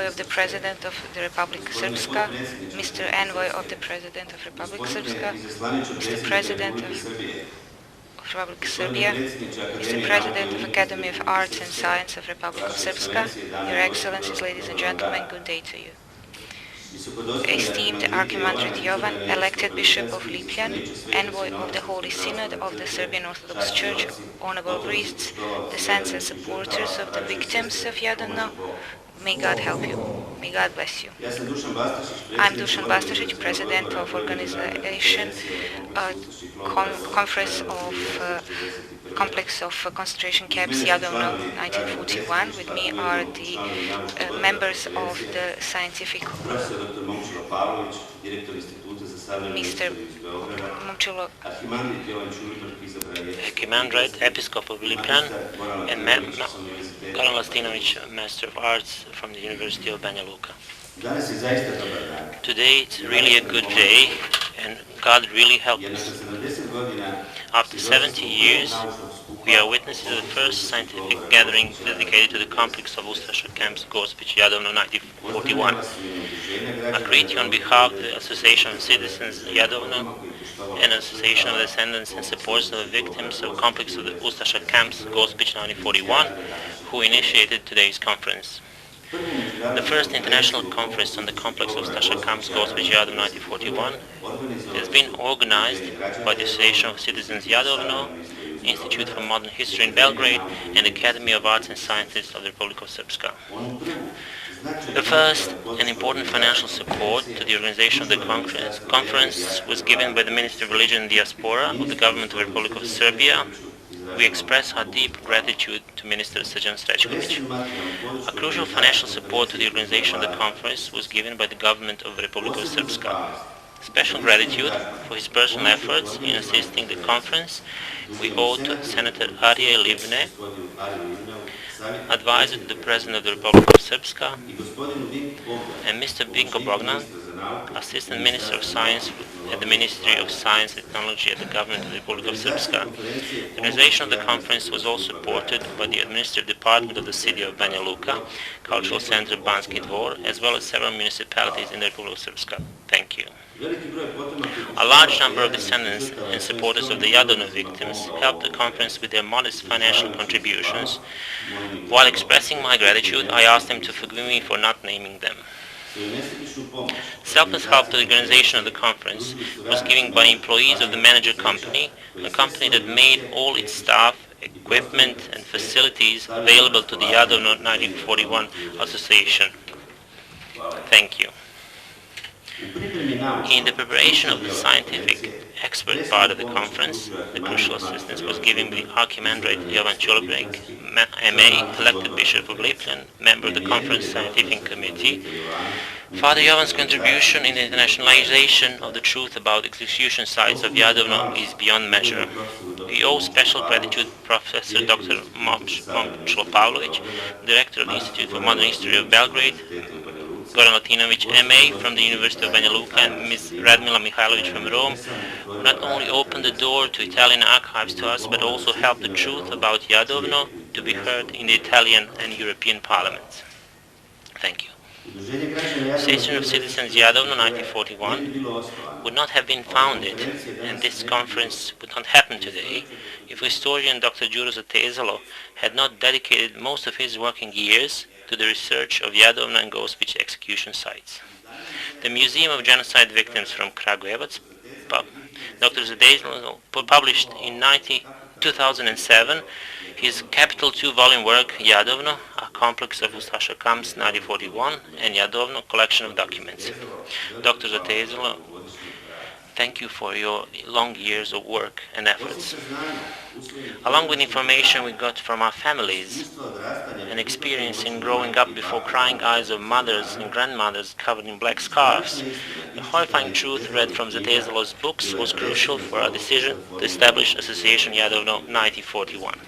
of the President of the Republic Srpska, Mr. Envoy of the President of Republic Srpska, Mr. President of Republic Serbia, Mr. President of Academy of Arts and Science of Republic of Srpska, Your Excellencies, ladies and gentlemen, good day to you. Esteemed Archimandrite Jovan, elected Bishop of Lipljan, Envoy of the Holy Synod of the Serbian Orthodox Church, honorable priests, descendants and supporters of the victims of Jadovno, may God help you. May God bless you. I'm Dušan Bastašić, President of Organization Conference of Complex of Concentration Camps Jadovno 1941. With me are the members of the scientific Mr. Momčilo, Archimandrite, Episcopal of Lipljan, and Goran Lastinović, Master of Arts from the University of BanjaLuka. Today it's really a good day, and God really helped us. After 70 years, we are witnesses of the first scientific gathering dedicated to the complex of Ustasha camps Gospić, Jadovno 1941. I greet you on behalf of the Association of Citizens Jadovno and Association of Descendants and Supporters of the Victims of Complex of the Ustasha camps Gospić 1941, who initiated today's conference. The first international conference on the complex of Ustasha camps Gospić Jadovno 1941 has been organized by the Association of Citizens Jadovno, Institute for Modern History in Belgrade, and Academy of Arts and Sciences of the Republic of Srpska. The first and important financial support to the organization of the conference was given by the Ministry of Religion and Diaspora of the Government of the Republic of Serbia. We express our deep gratitude to Minister Srđan Strečković. A crucial financial support to the organization of the conference was given by the Government of the Republic of Srpska. Special gratitude for his personal efforts in assisting the conference we owe to Senator Arije Livne, advisor to the President of the Republic of Srpska, and Mr. Binko Bogdan, Assistant Minister of Science at the Ministry of Science and Technology at the Government of the Republic of Srpska. The organization of the conference was also supported by the Administrative Department of the City of BanjaLuka, Cultural Center Banski Dvor, as well as several municipalities in the Republic of Srpska. Thank you. A large number of descendants and supporters of the Jadovno victims helped the conference with their modest financial contributions. While expressing my gratitude, I asked them to forgive me for not naming them. Selfless help to the organization of the conference was given by employees of the manager company, a company that made all its staff, equipment and facilities available to the Jadovno 1941 Association. Thank you. In the preparation of the scientific expert part of the conference, the crucial assistance was given by Archimandrite Jovan Čulobreg, MA, elected Bishop of Lipljan, member of the conference scientific committee. Father Jovan's contribution in the internationalization of the truth about execution sites of Jadovno is beyond measure. We owe special gratitude to Professor Dr. Momčilo Pavlović, Director of the Institute for Modern History of Belgrade, Goran Lastinović, MA, from the University of BanjaLuka, and Ms. Radmila Mihajlović from Rome, who not only opened the door to Italian archives to us, but also helped the truth about Jadovno to be heard in the Italian and European parliaments. Thank you. Association of Citizens Jadovno 1941 would not have been founded, and this conference would not happen today, if historian Dr. Đuro Zatezalo had not dedicated most of his working years to the research of Jadovno and Gospić execution sites. The Museum of Genocide Victims from Kragujevac, Dr. Zatezalo published in 2007 his capital two-volume work, Jadovno, a complex of Ustasha camps 1941, and Jadovno, collection of documents. Dr. Zatezalo, thank you for your long years of work and efforts. Along with information we got from our families and experience in growing up before crying eyes of mothers and grandmothers covered in black scarves, the horrifying truth read from Zatezalo's books was crucial for our decision to establish Association Jadovno 1941.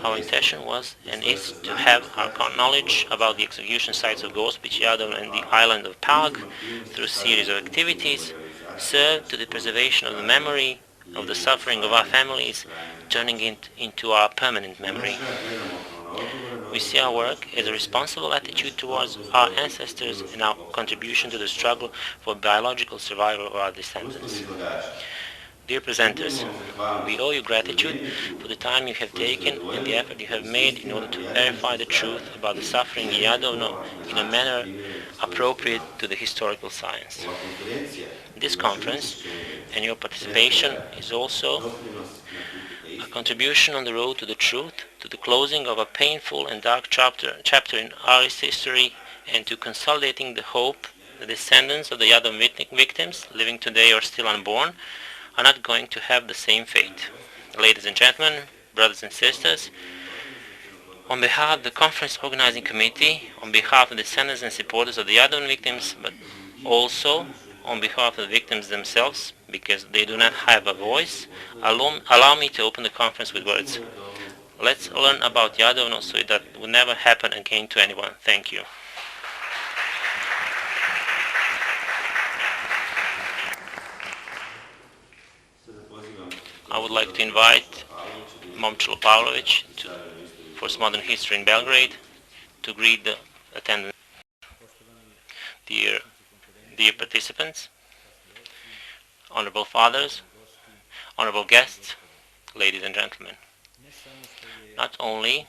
Our intention was and is to have our knowledge about the execution sites of Gospić, Jadovno and the island of Pag through a series of activities serve to the preservation of the memory of the suffering of our families, turning it into our permanent memory. We see our work as a responsible attitude towards our ancestors and our contribution to the struggle for biological survival of our descendants. Dear presenters, we owe you gratitude for the time you have taken and the effort you have made in order to verify the truth about the suffering in Jadovno in a manner appropriate to the historical science. This conference and your participation is also a contribution on the road to the truth, to the closing of a painful and dark chapter in our history, and to consolidating the hope the descendants of the Jadovno victims, living today or still unborn, are not going to have the same fate. Ladies and gentlemen, brothers and sisters, on behalf of the conference organizing committee, on behalf of the descendants and supporters of the Jadovno victims, but also on behalf of the victims themselves, because they do not have a voice, allow me to open the conference with words. Let's learn about Jadovno so that will never happen again to anyone. Thank you. I would like to invite Momčilo Pavlović for Modern History in Belgrade to greet the attendants. Dear participants, honorable fathers, honorable guests, ladies and gentlemen. Not only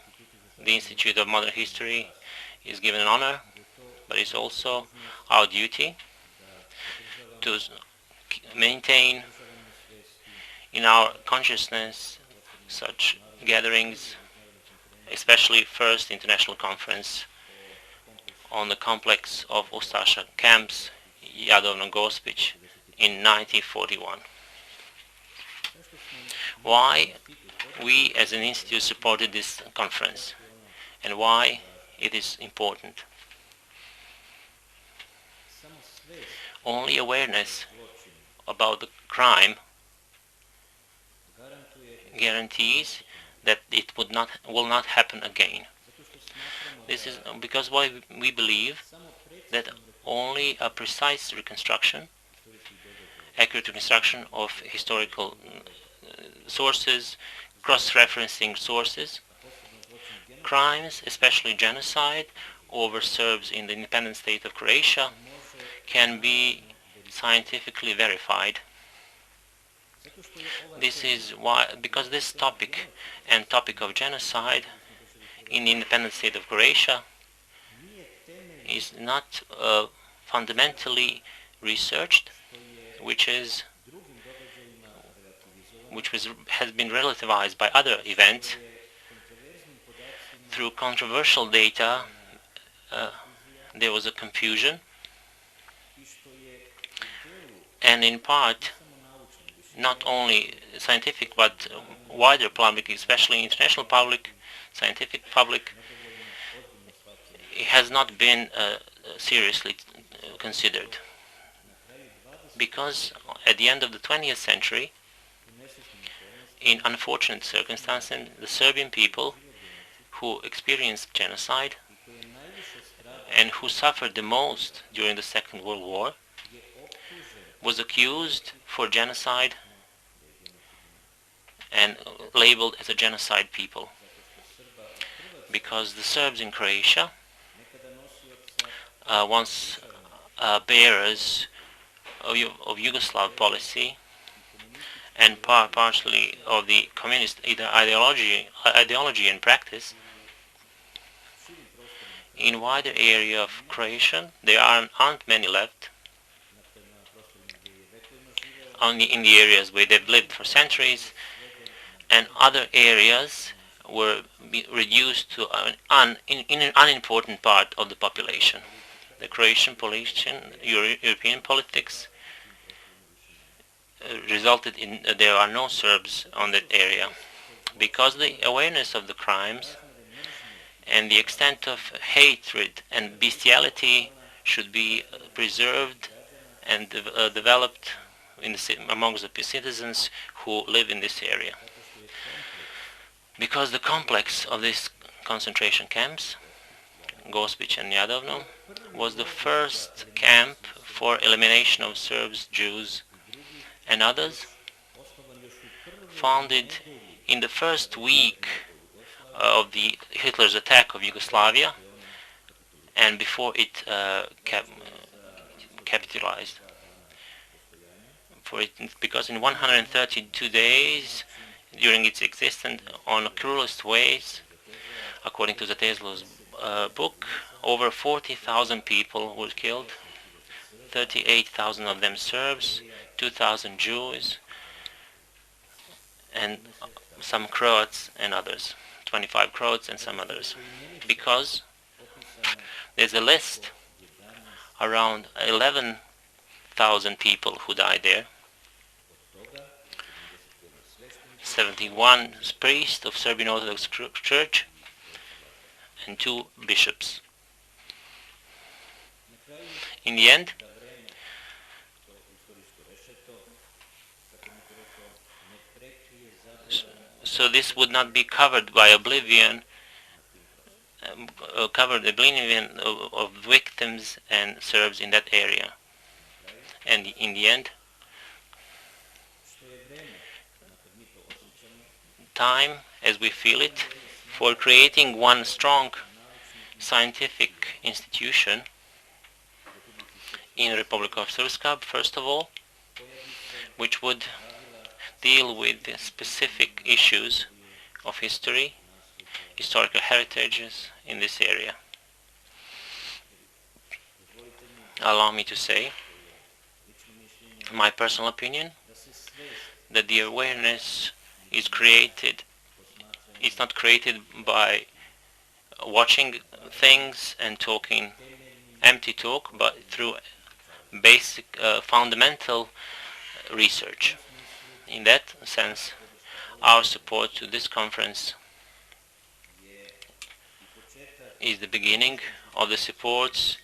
the Institute of Modern History is given an honor, but it's also our duty to maintain in our consciousness such gatherings, especially First International Conference on the complex of Ustasha camps, Jadovno Gospić, in 1941. Why we as an institute supported this conference and why it is important. Only awareness about the crime guarantees that it will not happen again. This is because we believe that only a precise reconstruction, accurate reconstruction of historical sources, cross-referencing sources, crimes, especially genocide over Serbs in the independent state of Croatia, can be scientifically verified. This is why, because this topic and topic of genocide in the independent state of Croatia is not fundamentally researched, which has been relativized by other events through controversial data. There was a confusion, and in part not only scientific but wider public, especially international public, scientific public, it has not been seriously considered. Because at the end of the 20th century, in unfortunate circumstances, the Serbian people who experienced genocide and who suffered the most during the Second World War was accused for genocide and labeled as a genocide people. Because the Serbs in Croatia, once bearers of Yugoslav policy and partially of the communist ideology and practice, in wider area of Croatia, there aren't many left. Only in the areas where they've lived for centuries, and other areas were reduced to an unimportant part of the population. The Croatian European politics resulted in there are no Serbs on that area, because the awareness of the crimes and the extent of hatred and bestiality should be preserved and developed amongst the citizens who live in this area. Because the complex of these concentration camps, Gospić and Jadovno, was the first camp for elimination of Serbs, Jews, and others, founded in the first week of the Hitler's attack of Yugoslavia, and before it capitalized. Because in 132 days during its existence, on cruelest ways, according to the Tesla's book, over 40,000 people were killed, 38,000 of them Serbs, 2,000 Jews, and some Croats and others, 25 Croats and some others. Because there's a list around 11,000 people who died there. 71 priests of Serbian Orthodox Church and 2 bishops. In the end, so this would not be covered by oblivion, of victims and Serbs in that area. And in the end, time, as we feel it, for creating one strong scientific institution in Republic of Srpska, first of all, which would deal with the specific issues of history, historical heritages in this area. Allow me to say, my personal opinion, that the awareness is not created by watching things and talking empty talk, but through basic, fundamental research. In that sense, our support to this conference is the beginning of the supports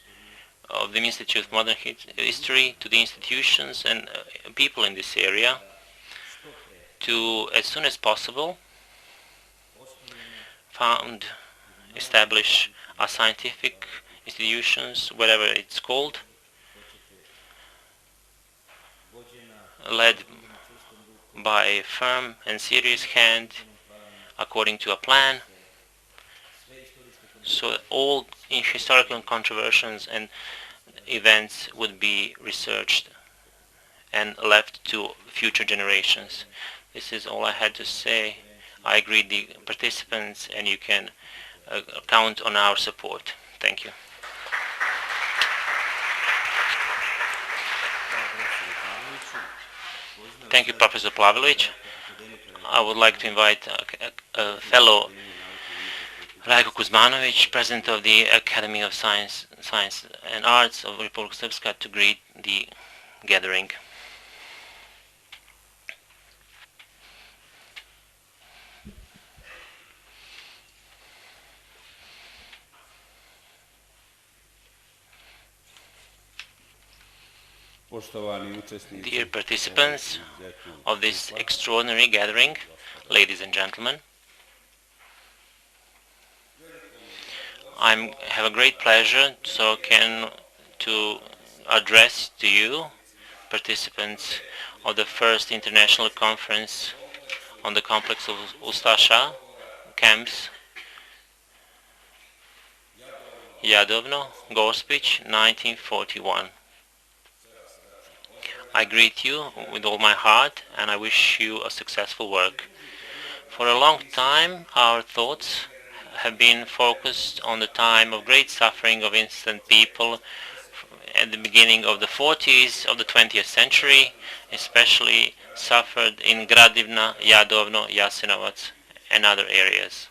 of the Institute of Modern History to the institutions and people in this area to, as soon as possible, establish a scientific institutions, whatever it's called, led by a firm and serious hand, according to a plan, so all historical controversies and events would be researched and left to future generations. This is all I had to say. I greet the participants, and you can count on our support. Thank you. Thank you, Professor Plavelić. I would like to invite a fellow Rajko Kuzmanović, President of the Academy of Science and Arts of Republika Srpska, to greet the gathering. Dear participants of this extraordinary gathering, ladies and gentlemen, I have a great pleasure to address to you, participants of the first international conference on the complex of Ustasha camps, Jadovno Gospić, 1941. I greet you with all my heart, and I wish you a successful work. For a long time, our thoughts have been focused on the time of great suffering of innocent people at the beginning of the 40s of the 20th century, especially suffered in Gradivna, Jadovno, Jasenovac, and other areas.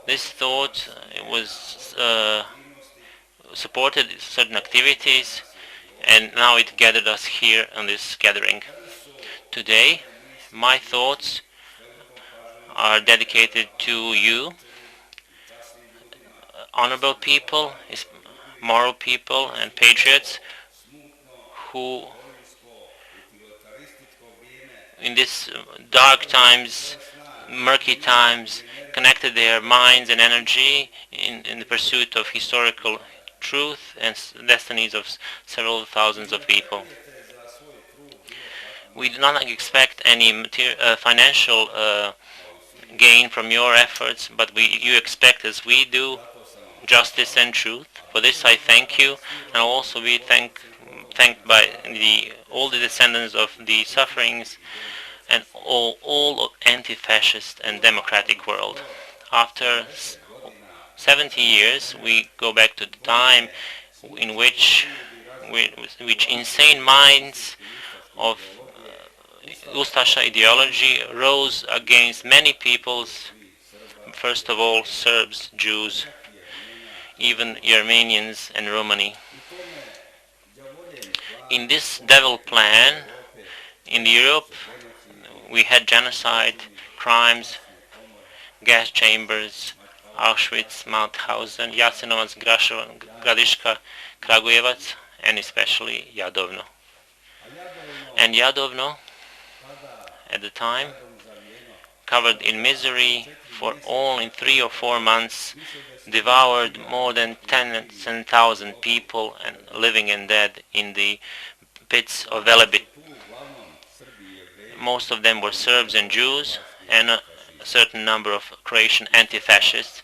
This thought was supported certain activities, and now it gathered us here on this gathering. Today, my thoughts are dedicated to you, honorable people, moral people and patriots who in these dark times, murky times, connected their minds and energy in the pursuit of historical truth and destinies of several thousands of people. We do not expect any financial gain from your efforts, but you expect, as we do, justice and truth. For this I thank you, and I'll also be thanked by all the descendants of the sufferings and all of anti-fascist and democratic world. After 70 years, we go back to the time in which insane minds of Ustasha ideology rose against many peoples, first of all Serbs, Jews, even Armenians and Romani. In this devil plan, in Europe, we had genocide, crimes, gas chambers, Auschwitz, Mauthausen, Jasenovac, Gradiška, Kragujevac, and especially Jadovno. And Jadovno, at the time, covered in misery for all in 3 or 4 months, devoured more than 10,000 people and living and dead in the pits of Velebit. Most of them were Serbs and Jews, and a certain number of Croatian anti-fascists.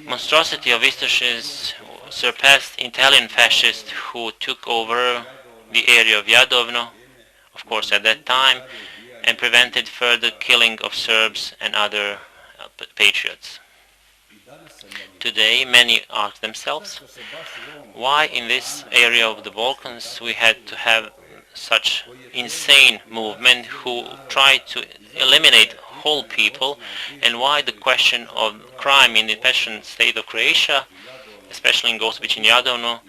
Monstrosity of Ustashists surpassed Italian fascists who took over the area of Jadovno, of course at that time, and prevented further killing of Serbs and other patriots. Today many ask themselves, why in this area of the Balkans we had to have such insane movement who tried to eliminate whole people, and why the question of crime in the independent state of Croatia, especially in Gospić and Jadovno,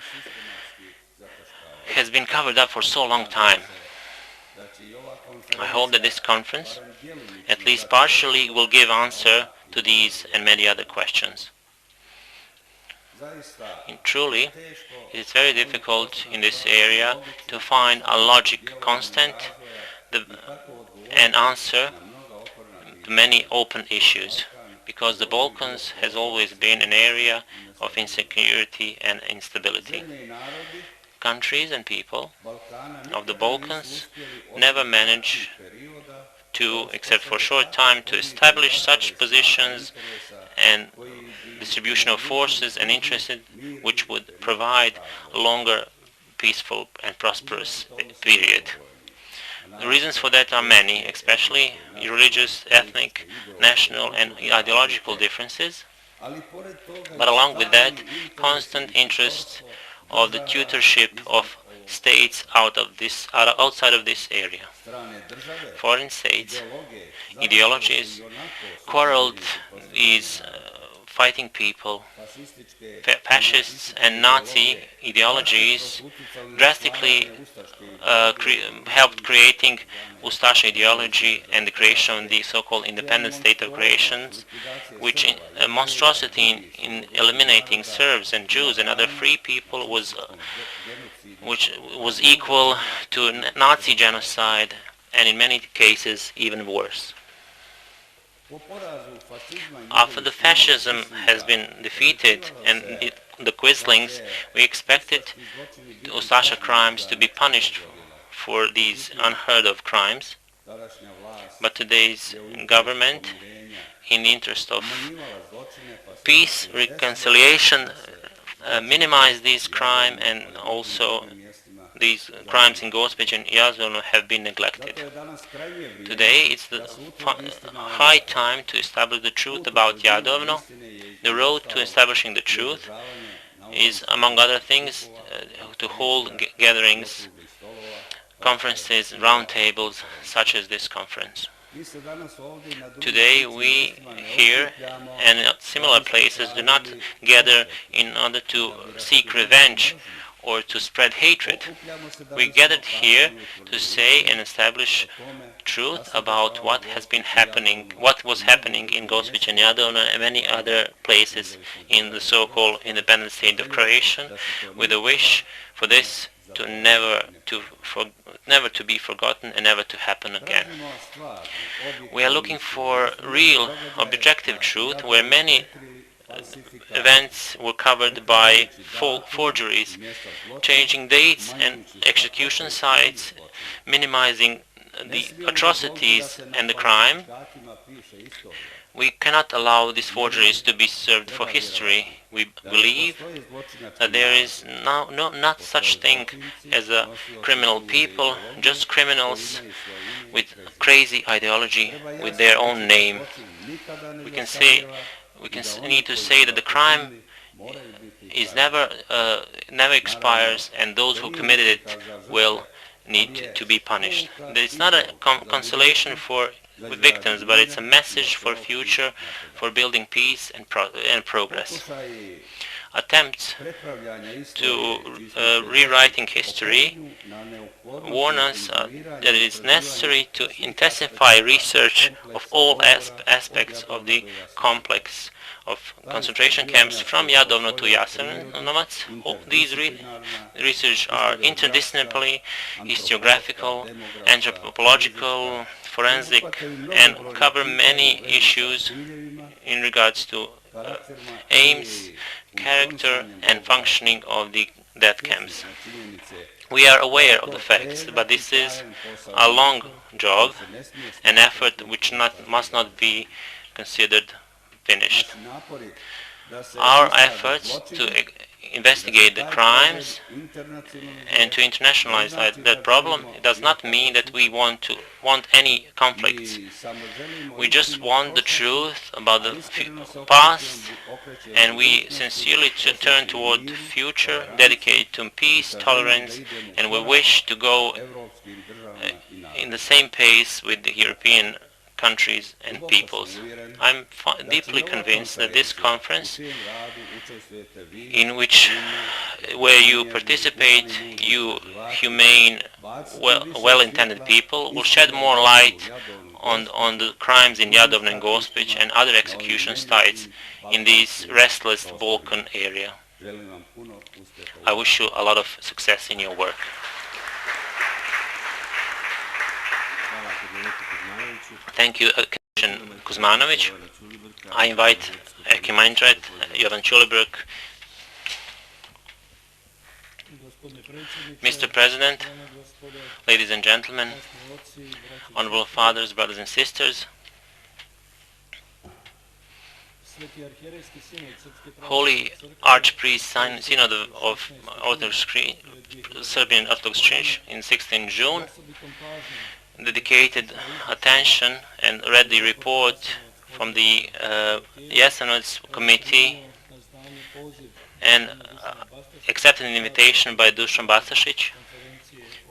has been covered up for so long time. I hope that this conference, at least partially, will give answer to these and many other questions. And truly, it is very difficult in this area to find a logic constant and answer to many open issues, because the Balkans has always been an area of insecurity and instability. Countries and people of the Balkans never manage to, except for a short time, to establish such positions and distribution of forces and interests which would provide a longer, peaceful and prosperous period. The reasons for that are many, especially religious, ethnic, national and ideological differences, but along with that, constant interest of the tutorship of states outside of this area. Foreign states, ideologies, quarreled these fighting people, fascists and Nazi ideologies drastically helped creating Ustasha ideology and the creation of the so-called independent state of Croatians, which a monstrosity in eliminating Serbs and Jews and other free people which was equal to Nazi genocide, and in many cases even worse. After the fascism has been defeated and the Quislings, we expected Ustasha crimes to be punished for these unheard of crimes, but today's government, in the interest of peace, reconciliation, minimized these crimes, and also these crimes in Gospić and Jadovno have been neglected. Today it's the high time to establish the truth about Jadovno. The road to establishing the truth is, among other things, to hold gatherings, conferences, roundtables, such as this conference. Today we here and at similar places do not gather in order to seek revenge or to spread hatred. We gathered here to say and establish truth about what was happening in Gospić and Jadovno and many other places in the so-called independent state of Croatia, with a wish for this to never to be forgotten and never to happen again. We are looking for real objective truth, where many events were covered by forgeries, changing dates and execution sites, minimizing the atrocities and the crime, we cannot allow these forgeries to be served for history. We believe that there is not such thing as a criminal people, just criminals with crazy ideology, with their own name. We need to say that the crime is never expires, and those who committed it will need to be punished. It's not a consolation for victims, but it's a message for future, for building peace and progress. Attempts to rewriting history warn us that it is necessary to intensify research of all aspects of the complex of concentration camps from Jadovno to Jasenovac. These research are interdisciplinary, historiographical, anthropological, forensic, and cover many issues in regards to aims, character, and functioning of the death camps. We are aware of the facts, but this is a long job, an effort which must not be considered finished. Our efforts to investigate the crimes and to internationalize that problem, it does not mean that we want any conflicts. We just want the truth about the past, and we sincerely turn toward the future, dedicated to peace, tolerance, and we wish to go in the same pace with the European countries and peoples. I'm deeply convinced that this conference, where you participate, you humane, well-intended people, will shed more light on the crimes in Jadovno Gospić and other execution sites in this restless Balkan area. I wish you a lot of success in your work. Thank you, Commissioner Kuzmanović. I invite Archimandrite Jovan Čulibrk. Mr. President, ladies and gentlemen, honorable fathers, brothers and sisters, Holy Archpriest Synod of Serbian Orthodox Church in 16 June dedicated attention and read the report from the Jasenovac committee and accepted an invitation by Dušan Bacašić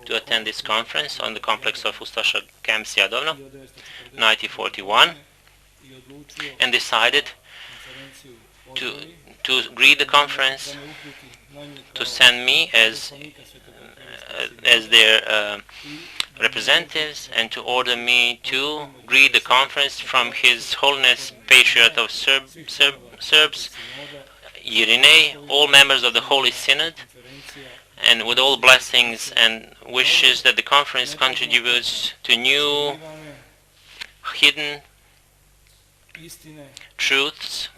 to attend this conference on the complex of Ustasha camps Jadovno, 1941, and decided to greet the conference, to send me as their representatives, and to order me to greet the conference from His Holiness Patriarch of Serbs, Irine, all members of the Holy Synod, and with all blessings and wishes that the conference contributes to new, hidden truths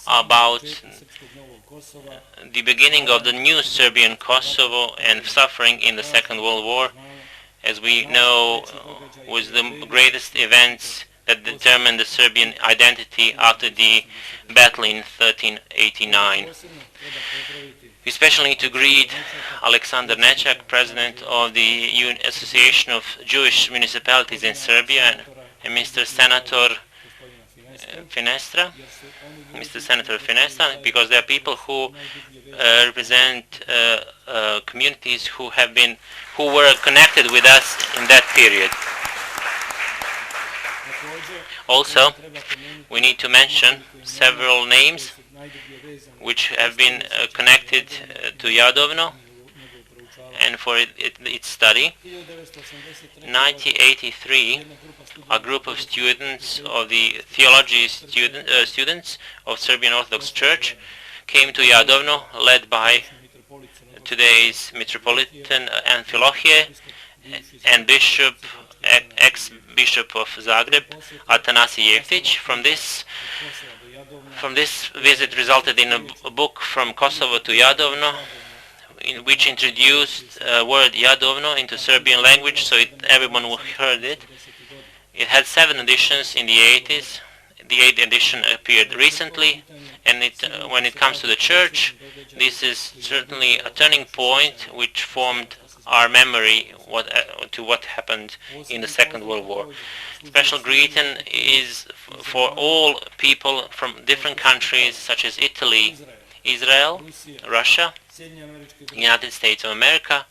about the beginning of the new Serbian Kosovo and suffering in the Second World War, as we know, was the greatest events that determined the Serbian identity after the battle in 1389. We especially need to greet Alexander Nečak, President of the Association of Jewish Municipalities in Serbia, and Mr. Senator Finestra, because they are people who represent communities who were connected with us in that period. Also, we need to mention several names which have been connected to Jadovno and for its study. 1983, a group of students of the theology students of Serbian Orthodox Church came to Jadovno, led by today's Metropolitan Amfilohije and ex-bishop of Zagreb, Atanasi Jeftić. From this visit resulted in a book, From Kosovo to Jadovno, which introduced word Jadovno into Serbian language, so everyone heard it. It had 7 editions in the 80s. The 8th edition appeared recently, and when it comes to the church, this is certainly a turning point which formed our memory to what happened in the Second World War. Special greeting is for all people from different countries such as Italy, Israel, Russia, United States of America,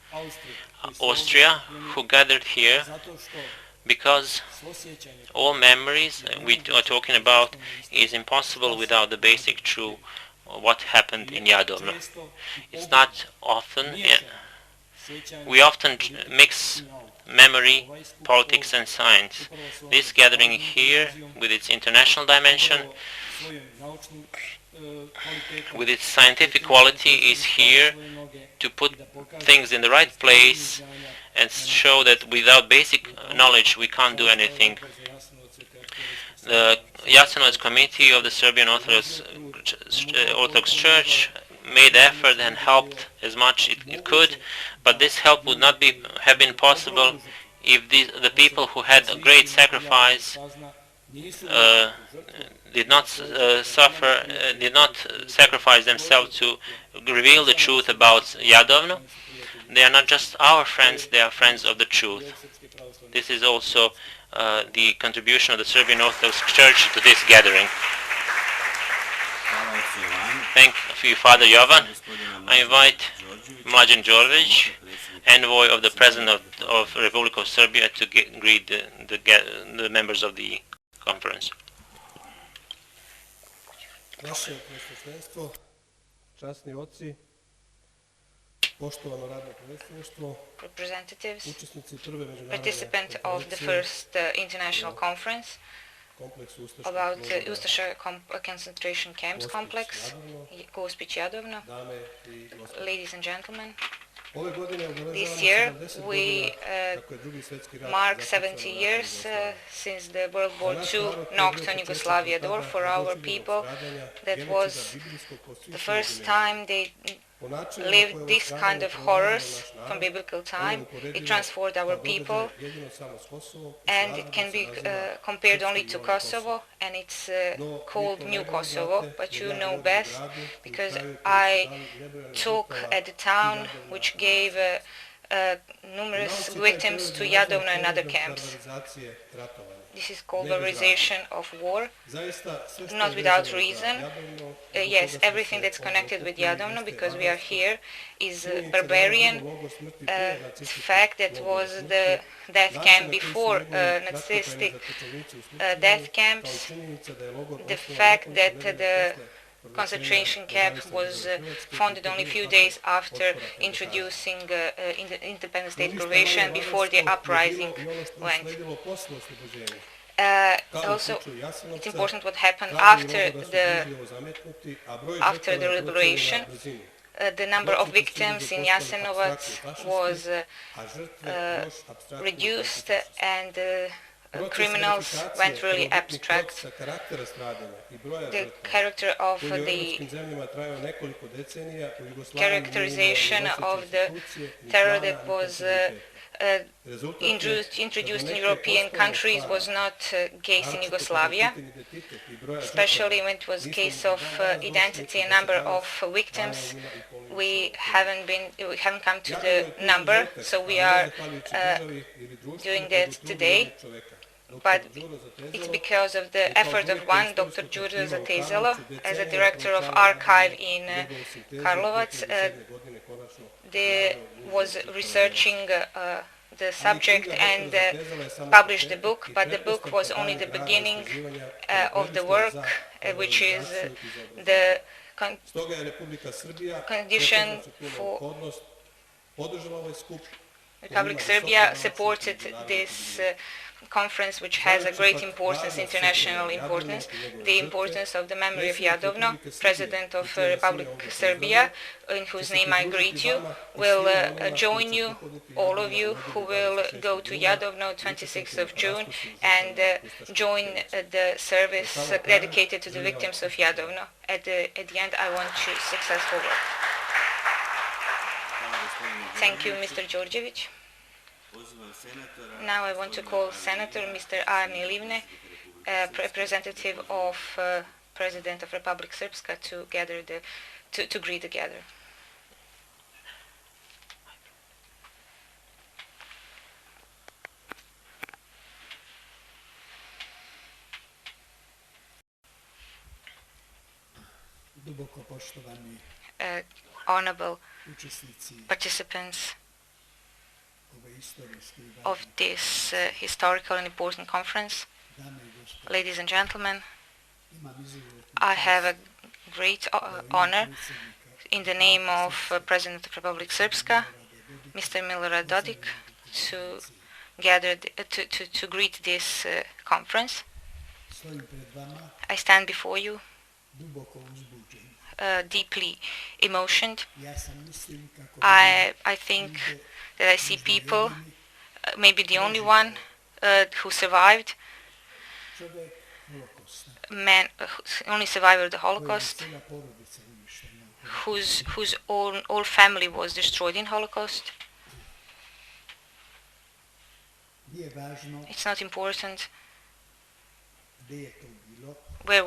Austria, who gathered here because all memories we are talking about is impossible without the basic truth of what happened in Jadovno. It's not often, we often mix memory, politics and science. This gathering here, with its international dimension, with its scientific quality, is here to put things in the right place and show that without basic knowledge we can't do anything. The Jasenovac Committee of the Serbian Orthodox Church made effort and helped as much it could, but this help would not have been possible if the people who had a great sacrifice did not sacrifice themselves to reveal the truth about Jadovno. They are not just our friends, they are friends of the truth. This is also the contribution of the Serbian Orthodox Church to this gathering. Thank you, Father Jovan. I invite Mladen Đorđević, envoy of the President of the Republic of Serbia, to greet the members of the conference. Naše prosvjetlenstvo, časni oci, poštovano radno predstavništvo, representatives, učesnici prve međunarodne participants of the first international conference about Ustasha concentration camps complex, Gospić Jadovno. Ladies and gentlemen, this year we mark 70 years since the World War II knocked on Yugoslavia door for our people. That was the first time they lived this kind of horrors from biblical time. It transformed our people, and it can be compared only to Kosovo, and it's called New Kosovo, but you know best because I took at the town which gave numerous victims to Jadovno and other camps. This is called valorization of war, not without reason. Yes, everything that's connected with Jadovno, because we are here, is barbarian. The fact that was the death camp before Naziistic death camps, the fact that the concentration camp was founded only a few days after introducing independent state Croatia, before the uprising went. Also, it's important what happened after the liberation. The number of victims in Jasenovac was reduced, and criminals went really abstract. The character of the characterization of the terror that was introduced in European countries was not case in Yugoslavia, especially when it was case of identity and number of victims. We haven't come to the number, so we are doing that today. But it's because of the effort of one, Dr. Đuro Zatezalo, as a director of archive in Karlovac. They was researching the subject and published the book, but the book was only the beginning of the work, which is the condition for Republic Serbia supported this conference, which has a great importance, international importance, the importance of the memory of Jadovno. President of Republic Serbia, in whose name I greet you, will join you, all of you who will go to Jadovno 26th of June and join the service dedicated to the victims of Jadovno. At the end, I want you successful work. Thank you, Mr. Đorđević. Now I want to call Senator Mr. Arni Livne, representative of President of Republic Srpska, to greet the gatherer. Duboko poštovani Honorable učesnici participants ove istorijske i of važne this historical and important conference, dame i gospodo, ladies and gentlemen, imam izuzetnu I have a čast great da u ime honor predsjednika in the name of President of Republic Srpska, Milorada Dodika Mr. Milorad Dodik, to to greet this conference. stojim pred vama I stand before you duboko uzbuđen. deeply emotioned. Ja sam mislim kako I think that I see people, maybe the only one who survived, čovjek holokosta, only survivor of the koji je Holocaust, cijela porodica uništena, whose all family was destroyed in Holocaust. nije važno It's not important gdje je to bilo,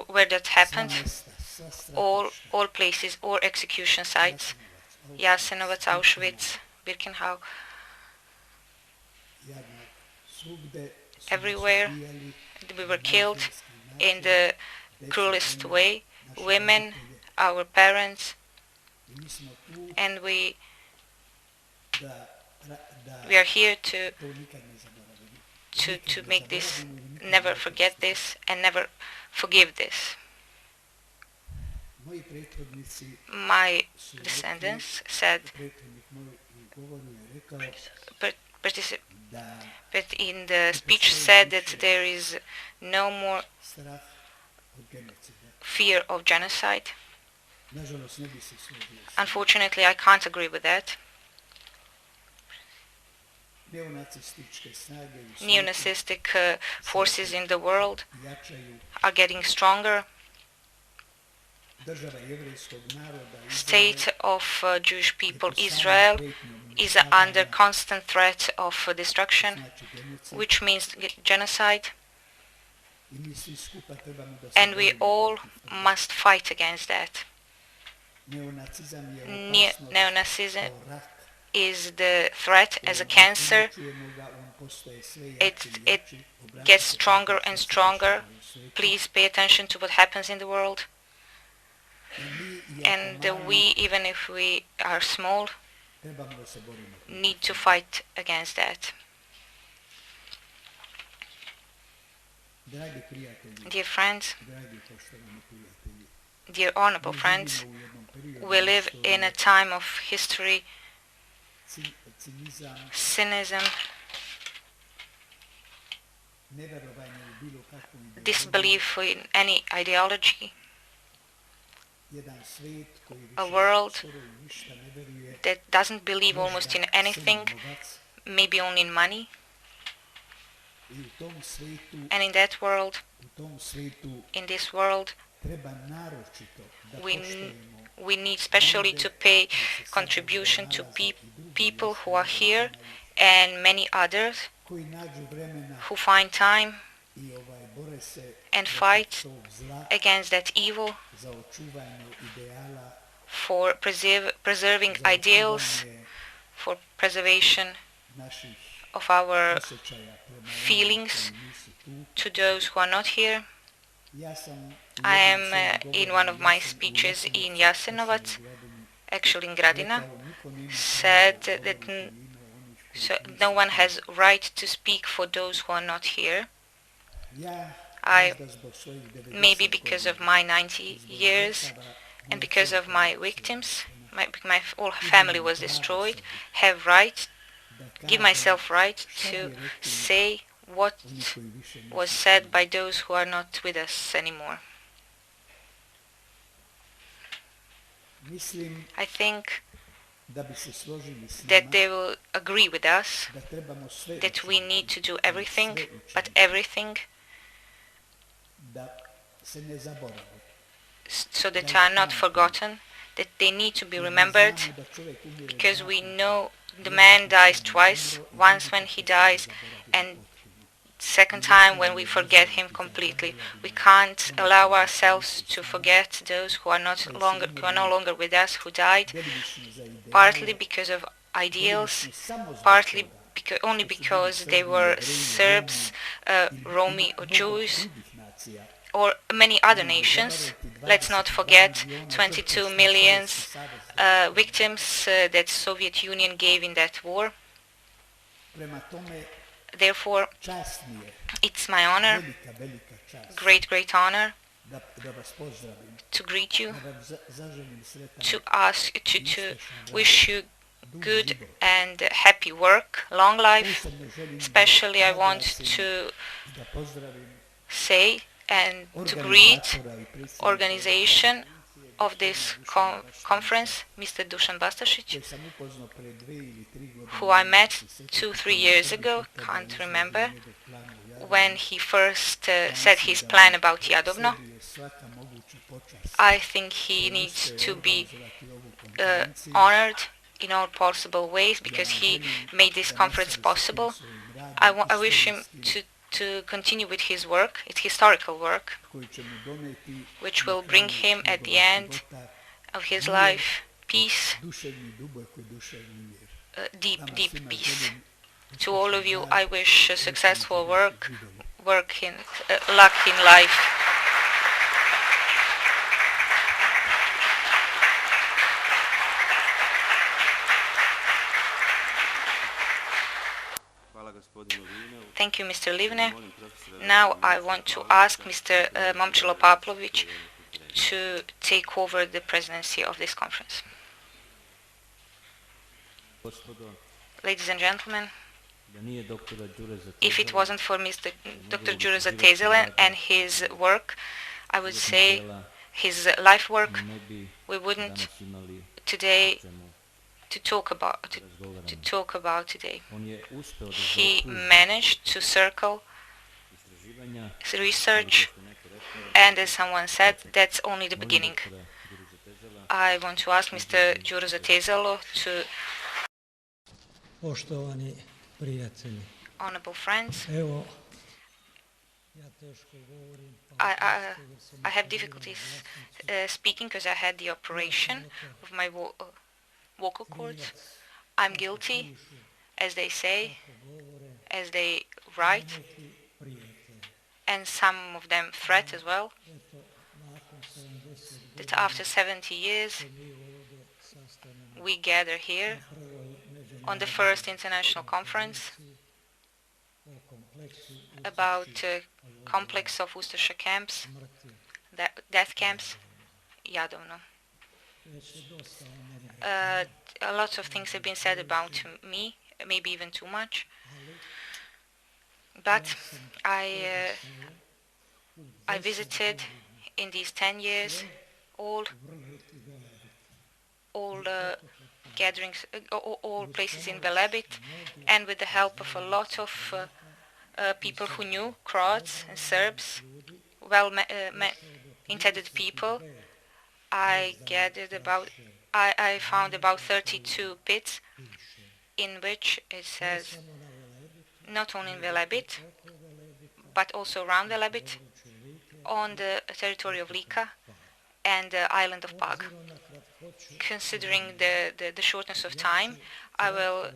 where that sva happened. mjesta, sva All stratišta, places, all execution sites, Jasenovac, Auschwitz, Birkenau, Jadnog, svugde su nas everywhere ubijali we were killed najhorski in način, the deca, cruelest žene, way. naše Women, roditelje. our parents, I mi smo tu and we da are here to nikad ne zaboravimo. to Nikad ne make this, zaboravimo i nikad never ne forget oprostimo. this and never forgive this. Moji prethodnici My su descendants said, prethodnik moj u govoru je rekao but da in the speech said that there is no more strah od genocida. fear of genocide. Nažalost, ne bi se složio s tim. Unfortunately, I can't agree with that. Neonacističke snage u svijetu Neo-Nazistic forces in the world jačaju, are getting stronger. država jevrejskog naroda State of Jewish je people pod samom Israel prijetnjom is uništavanja, under constant threat of destruction, znači genocid, which means genocide, i mi svi skupa trebamo da se and we borimo all protiv toga. must fight against that. Neonacizam je opasnost Neonazism kao rak. is the threat as a cancer. Čujemo ga, on postaje sve It jači i jači. Obratite gets se stronger pažnju and što se stronger. dešava u svijetu. Please pay attention to what happens in the world. I mi, iako And mali, we, even if we are small, trebamo da se borimo protiv need to toga. fight against that. Dragi prijatelji, Dear friends, dragi poštovani prijatelji, dear honorable mi friends, živimo u jednom periodu we live in a istorije, time of history, cinizam, cynicism, neverovanje u bilo kakvu ideologiju, disbelief in any ideology, jedan svijet koji a više world skoro i ništa ne veruje, that doesn't believe almost možda in anything, samo novac, maybe only in money. i u tom svijetu, And in that world, in this world, treba naročito da we poštujemo we need especially to pay contribution to people who are here and many others koji nađu vremena who find time i bore se and protiv fight tog zla against that evil, za očuvanje ideala, for preserving za ideals, očuvanje for preservation naših of our osjećaja prema feelings onima koji nisu tu. to those who are not here. Ja sam u I jednom am svom in govoru one of my u speeches in Jasenovac, Jasenovac, u Gradini, actually in Gradina, rekao, niko nema said pravo da that govori u ime onih koji so nisu no one tu. has right to speak for those who are not here. Ja, I- možda zbog svojih 90 Maybe because of godina, my 90 zbog years žrtava and moje because of crkve, my victims, my whole family was destroyed, have right, da give kažem myself right šta to bi rekli say what oni koji više nisu was said tu. by those who are not with us anymore. Mislim I think da bi se složili s that nama they will agree with us da trebamo sve that we učiniti, need to do everything, sve but učiniti, everything da se ne zaboravi, so that are not forgotten, that they need to be remembered, because we know the man dies twice, once when he dies and second time when we forget him completely. We can't allow ourselves to forget those who are no longer with us, who died, partly because of ideals, partly only because they were Serbs, Romi or Jews, or many other nations. Let's not forget 22 million victims that Soviet Union gave in that war. Therefore, it's my honor, great honor, to greet you, to wish you good and happy work, long life. Especially I want to say and to greet organization of this conference, Mr. Dusan Bastašić, who I met 2-3 years ago, can't remember, when he first said his plan about Jadovno. I think he needs to be honored in all possible ways because he made this conference possible. I wish him to continue with his work, its historical work, which will bring him at the end of his life peace, deep peace. To all of you, I wish successful luck in life. Thank you, Mr. Livne. Now I want to ask Mr. Momčilo Pavlović to take over the presidency of this conference. Ladies and gentlemen, if it wasn't for Dr. Đuro Zatezela and his work, I would say his life work, we wouldn't today to talk about today. He managed to circle research, and as someone said, that's only the beginning. I want to ask Mr. Đuro Zatezelo to... Poštovani prijatelji, Honorable friends, evo, ja teško govorim, I have difficulties speaking because I had the operation of my vocal cords. I'm guilty, as they say, as they write, and some of them threat as well, that after 70 years we gather here on the first international conference about complex of Ustasha camps, death camps, Jadovno. A lot of things have been said about me, maybe even too much, but I visited in these 10 years all gatherings, all places in Velebit, and with the help of a lot of people who knew, Croats and Serbs, intended people. I found about 32 pits in which it says not only in Velebit, but also around Velebit, on the territory of Lika and the island of Pag. Considering the shortness of time, I will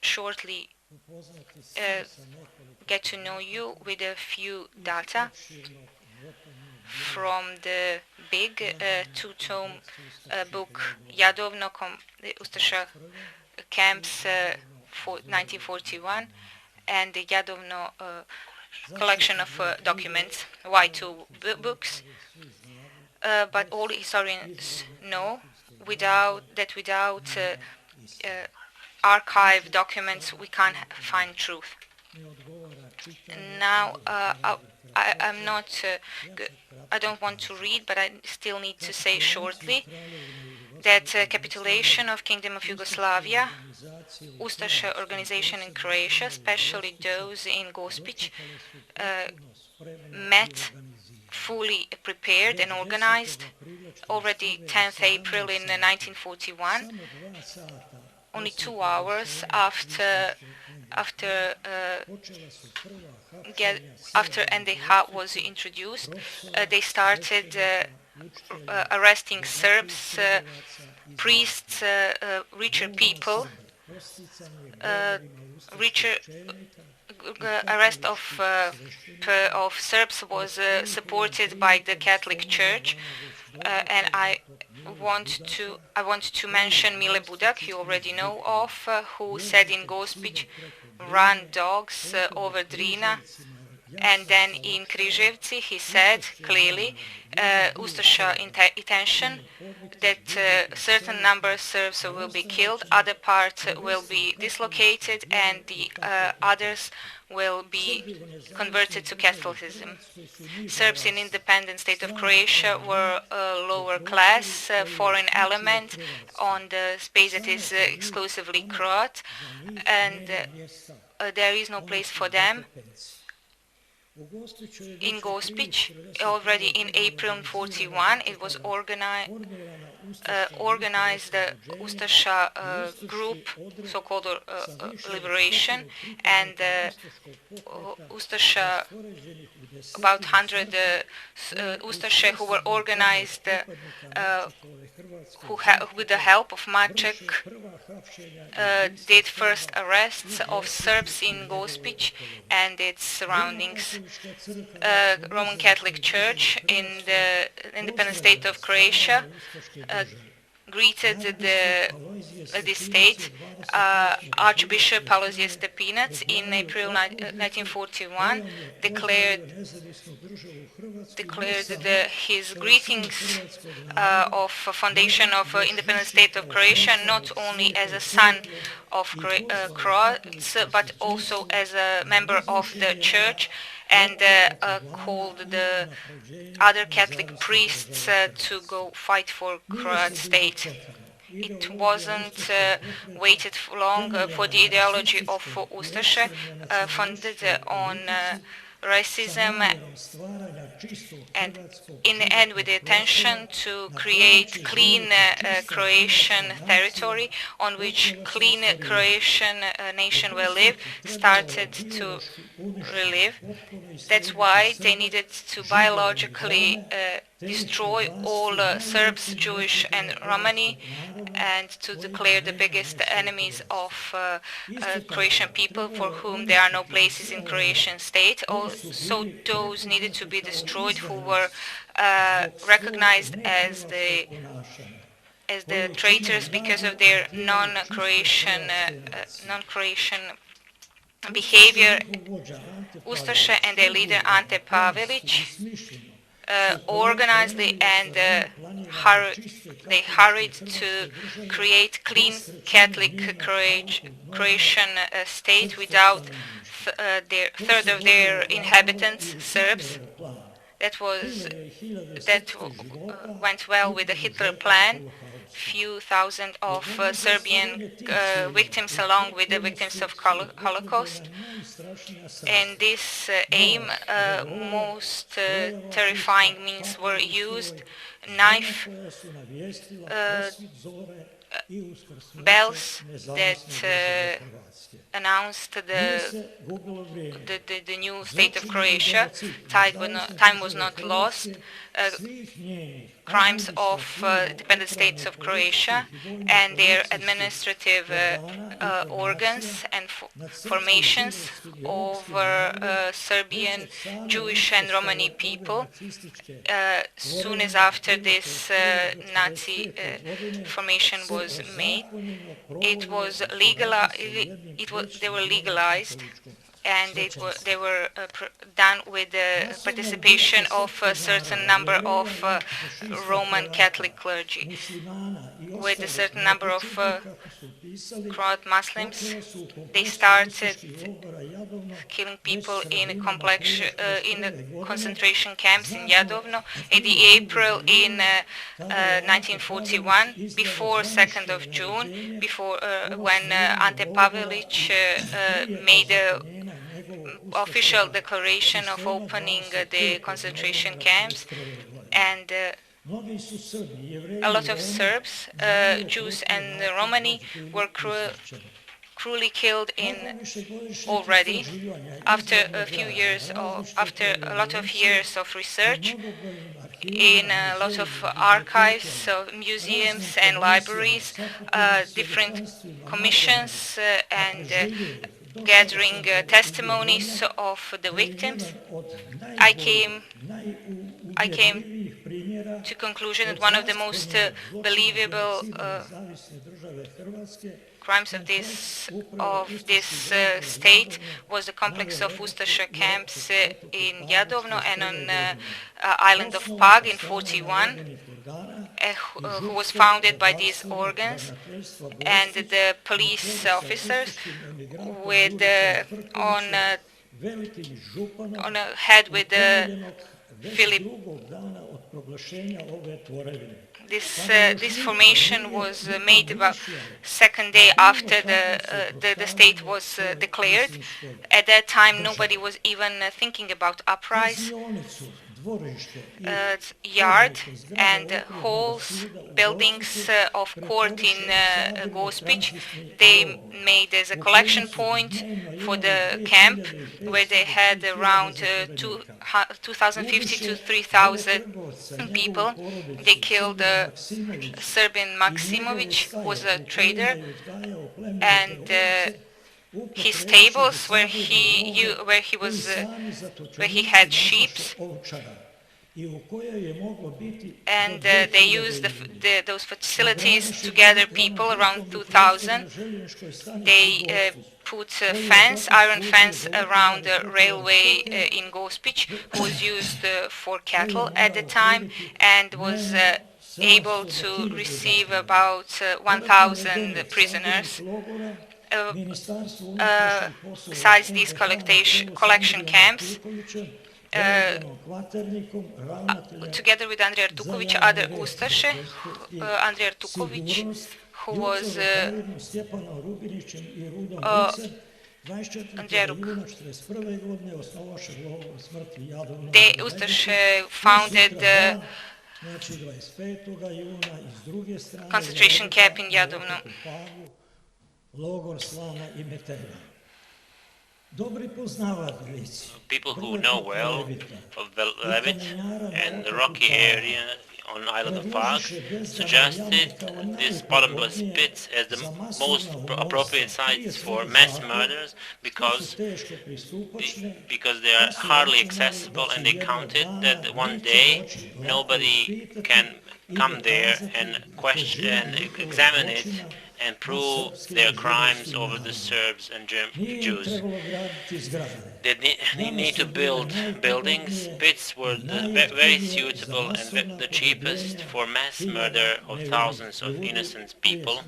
shortly get to know you with a few data from the big two-tome book Jadovno Ustasha Camps for 1941 and the Jadovno collection of documents, Y2 books. But all historians know without archive documents we can't find truth. Now I don't want to read, but I still need to say shortly that capitulation of Kingdom of Yugoslavia, Ustasha organization in Croatia, especially those in Gospić, met fully prepared and organized. Already 10th April in 1941, samo 2 sata only poslije 2 hours proglašenja after počela su prva hapšenja Srba u NDH Gospiću, was introduced, profesora, they started svećenika, učitelja, arresting bogatih Serbs, trgovaca i priests, richer people. Posticanje govorima Richer ustaških čelnika arrest of Serbs was supported by the Catholic Church, and I want to mention Mile Budak, you already know of, who said in Gospić, "Run dogs over Drina." And then in Križevci he said clearly, Ustasha intention that certain number of Serbs will be killed, other part will be dislocated, and the others will be converted to Catholicism. Serbs in independent state of Croatia were a lower class, foreign element on the space that is exclusively Croat, and there is no place for them. In Gospić, already in April 1941, it was organized the Ustasha group, so-called liberation, and Ustasha, about 100 Ustasha who were organized with the help of Maček, did first arrests of Serbs in Gospić and its surroundings. Roman Catholic Church in the independent state of Croatia greeted this state. Archbishop Alojzije Stepinac in April 1941 declared his greetings of foundation of independent state of Croatia, not only as a son of Croats, but also as a member of the church, and called the other Catholic priests to go fight for Croat state. It wasn't waited long for the ideology of Ustasha, founded on racism, and in the end with the intention to create clean Croatian territory on which clean Croatian nation will live, started to relive. That's why they needed to biologically destroy all Serbs, Jewish and Romani, and to declare the biggest enemies of Croatian people, for whom there are no places in Croatian state. Also those needed to be destroyed who were recognized as the traitors because of their non-Croatian behavior. Ustasha and their leader Ante Pavelić organized and they hurried to create clean Catholic Croatian state without third of their inhabitants, Serbs. That went well with the Hitler plan. Few thousand of Serbian victims along with the victims of Holocaust. And this aim, most terrifying means were used: knife, bells that announced the new state of Croatia. Time was not lost. Crimes of dependent states of Croatia and their administrative organs and formations over Serbian, Jewish and Romani people. Soon as after this Nazi formation was made, they were legalized, and they were done with the participation of a certain number of Roman Catholic clergy. With a certain number of Croat Muslims, they started killing people in the concentration camps in Jadovno in the April in 1941, before 2nd of June, before when Ante Pavelić made a official declaration of opening the concentration camps, and a lot of Serbs, Jews and Romani were cruelly killed already after after a lot of years of research in a lot of archives of museums and libraries, different commissions and gathering testimonies of the victims. I came to conclusion that one of the most believable crimes of this state was the complex of Ustasha camps in Jadovno and on island of Pag in 41, who was founded by these organs and the police officers with on a head with Philip. This formation was made about second day after the state was declared. At that time, nobody was even thinking about uprising. Yard and halls, buildings of court in Gospić. They made as a collection point for the camp, where they had around 2,050 to 3,000 people. They killed Serbian Maksimovic, who was a trader, and his stables where he had sheep, and they used those facilities to gather people, around 2,000. They put a fence, iron fence, around the railway in Gospić, who was used for cattle at the time, and was able to receive about 1,000 prisoners. Besides these collection camps, together with Andrija Artuković, other Ustashe, Andrija Artuković, who was the Ustashe founded concentration camp in Jadovno. People who know well of Velebit and the rocky area on island of Pag suggested these bottomless pits as the most appropriate sites for mass murders because they are hardly accessible, and they counted that one day nobody can come there and question and examine it and prove their crimes over the Serbs and Jews. They need to build buildings. Pits were very suitable and the cheapest for mass murder of thousands of innocent people,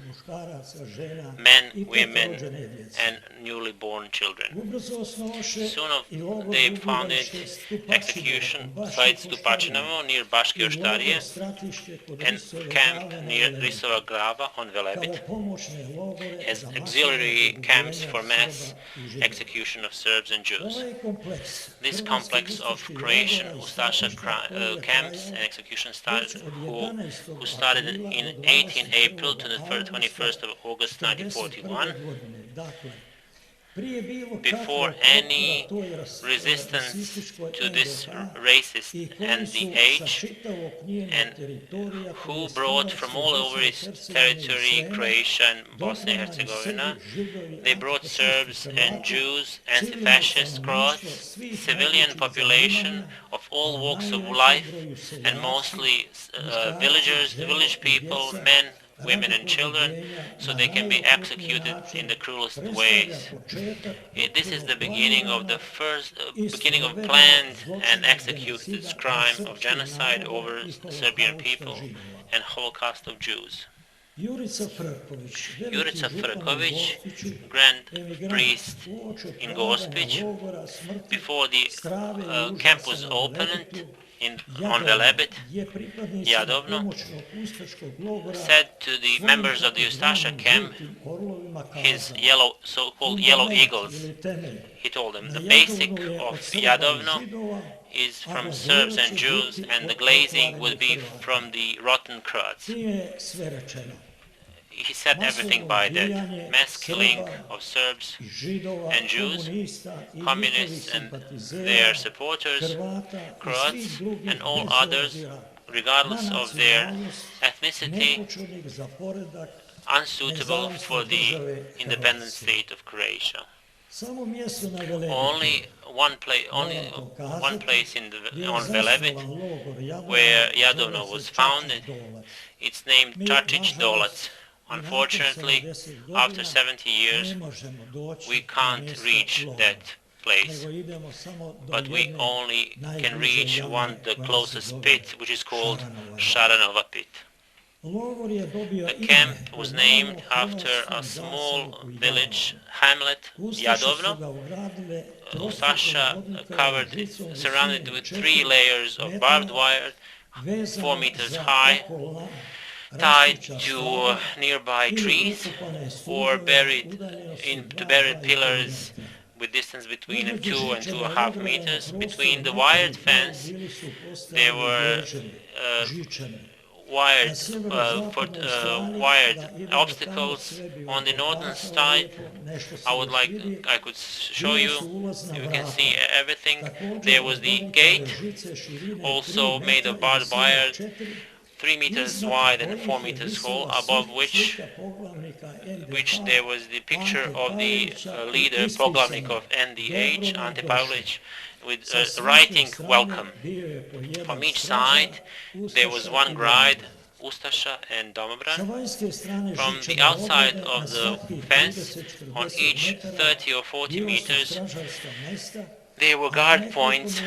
men, women, and newly born children. Soon they founded execution sites to Pachinovo near Baške Oštarije and camp near Risova Glava on Velebit as auxiliary camps for mass execution of Serbs and Jews. This complex of Croatian Ustasha camps and execution started, who started in 18 April to the 21st of August 1941. Before any resistance to this racist NDH, and who brought from all over its territory, Croatia and Bosnia and Herzegovina, they brought Serbs and Jews, anti-fascist Croats, civilian population of all walks of life, and mostly village people, men, women and children, so they can be executed in the cruelest ways. This is the beginning of planned and executed crime of genocide over Serbian people and Holocaust of Jews. Jurica Frković, Grand Priest in Gospić, before the camp was opened on Velebit, Jadovno, said to the members of the Ustasha camp, his so-called yellow eagles, he told them, the basic of Jadovno is from Serbs and Jews, and the glazing would be from the rotten Croats. He said everything by that. Mass killing of Serbs and Jews, communists and their supporters, Croats and all others, regardless of their ethnicity, unsuitable for the independent state of Croatia. Only one place on Velebit where Jadovno was founded. It's named Čačić Dolac. Unfortunately, after 70 years, we can't reach that place, but we only can reach the closest pit, which is called Šaranova pit. The camp was named after a small village, hamlet, Jadovno. Ustasha surrounded with 3 layers of barbed wire, 4 meters high, tied to nearby trees or buried into buried pillars with distance between 2 and 2.5 meters. Between the wired fence, there were wired obstacles on the northern side. I could show you. You can see everything. There was the gate, also made of barbed wire, 3 meters wide and 4 meters tall, above which there was the picture of the leader, Poglavnikov, NDH, Ante Pavlović, with writing welcome. From each side there was one guide, Ustasha and Domobran. From the outside of the fence, on each 30 or 40 meters, there were guard points,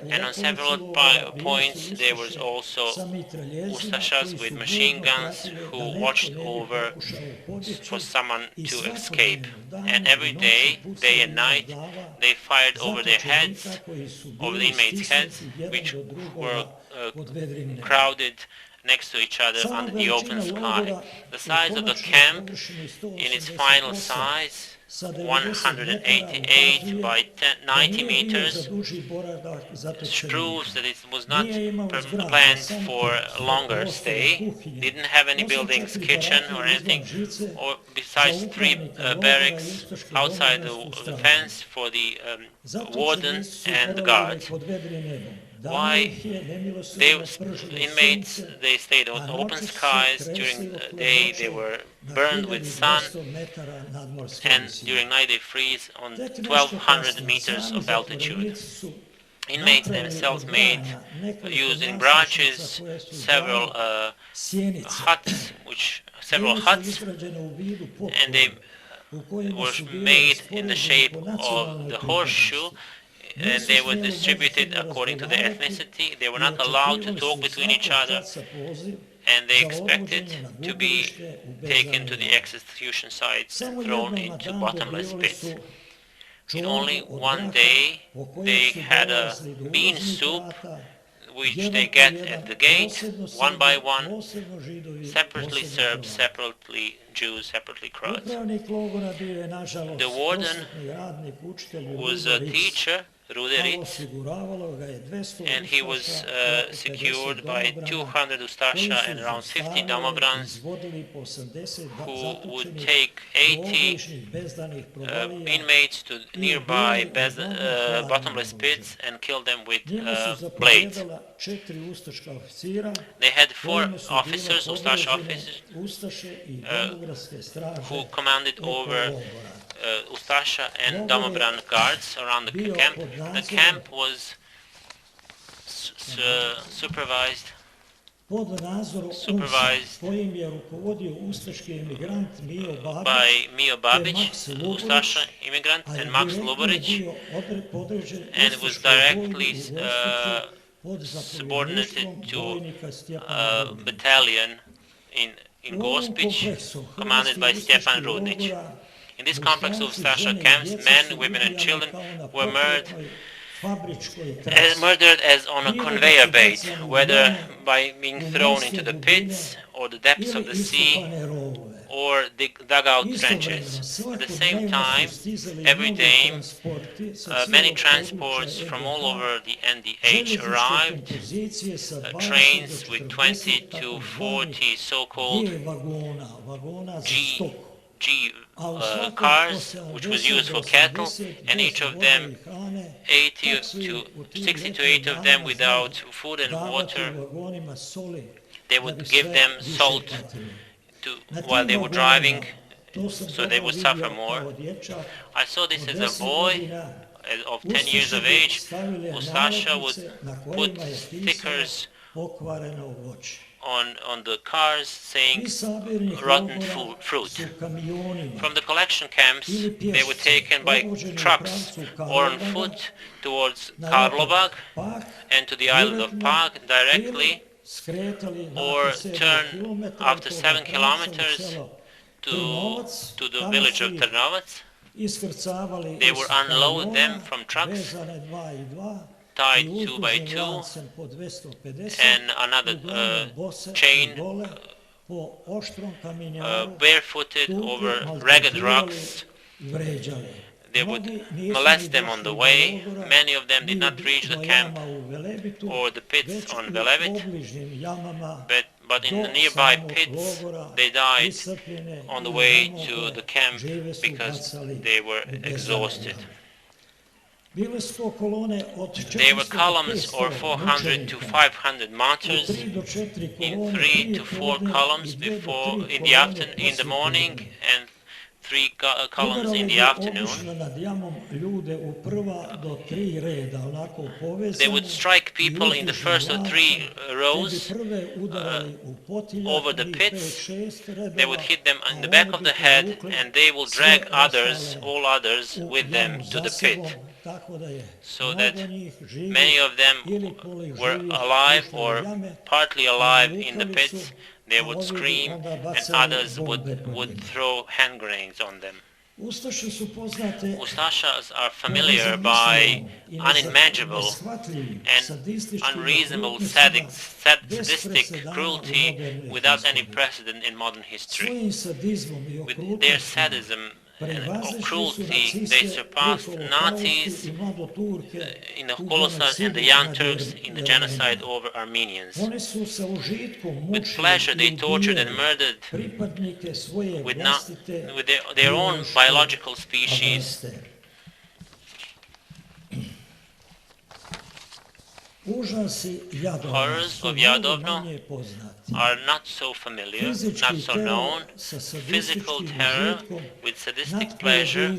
and on several points there was also Ustashas with machine guns who watched over for someone to escape. And every day and night, they fired over their heads, over the inmates' heads, which were crowded next to each other under the open sky. The size of the camp, in its final size, 188 by 90 meters, proves that it was not planned for a longer stay. Didn't have any buildings, kitchen or anything, or besides 3 barracks outside the fence for the warden and the guards. Why? Inmates, they stayed on open skies. During the day they were burned with sun, and during night they freeze on 1,200 meters of altitude. Inmates themselves made, using branches, several huts, and they were made in the shape of the horseshoe, and they were distributed according to their ethnicity. They were not allowed to talk between each other, and they expected to be taken to the execution sites and thrown into bottomless pits. In only one day, they had a bean soup, which they get at the gate, one by one, separately Serbs, separately Jews, separately Croats. The warden was a teacher, Ruderic, and he was secured by 200 Ustasha and around 50 Domobrans, who would take 80 inmates to nearby bottomless pits and kill them with blades. They had 4 officers, Ustasha officers, who commanded over Ustasha and Domobran guards around the camp. The camp was supervised by Mio Babić, Ustasha immigrant, and Max Luborić, and was directly subordinated to a battalion in Gospić, commanded by Stjepan Rudnić. In this complex of Ustasha camps, men, women and children were murdered murdered as on a conveyor belt, whether by being thrown into the pits or the depths of the sea or dug out trenches. At the same time, every day, many transports from all over the NDH arrived, trains with 20 to 40 so-called G cars, which was used for cattle, and each of them 80 to 60 to 80 of them without food and water. They would give them salt while they were driving, so they would suffer more. I saw this as a boy of 10 years of age. Ustasha would put stickers on the cars saying rotten fruit. From the collection camps, they were taken by trucks or on foot towards Karlobag and to the island of Pag directly, or turn after 7 kilometers to the village of Trnovac. They would unload them from trucks tied 2 by 2 and another chain barefooted over ragged rocks. They would molest them on the way. Many of them did not reach the camp or the pits on Velebit, but in the nearby pits they died on the way to the camp because they were exhausted. They were columns or 400 to 500 martyrs in 3 to 4 columns in the morning and 3 columns in the afternoon. They would strike people in the first of 3 rows over the pits. They would hit them in the back of the head, and they will drag all others with them to the pit, so that many of them were alive or partly alive in the pits. They would scream, and others would throw hand grenades on them. Ustashas are familiar by unimaginable and unreasonable sadistic cruelty without any precedent in modern history. With their sadism and cruelty, they surpassed Nazis in the Holocaust and the Young Turks in the genocide over Armenians. With pleasure, they tortured and murdered with their own biological species. Horrors of Jadovno are not so familiar, not so known. Physical terror with sadistic pleasure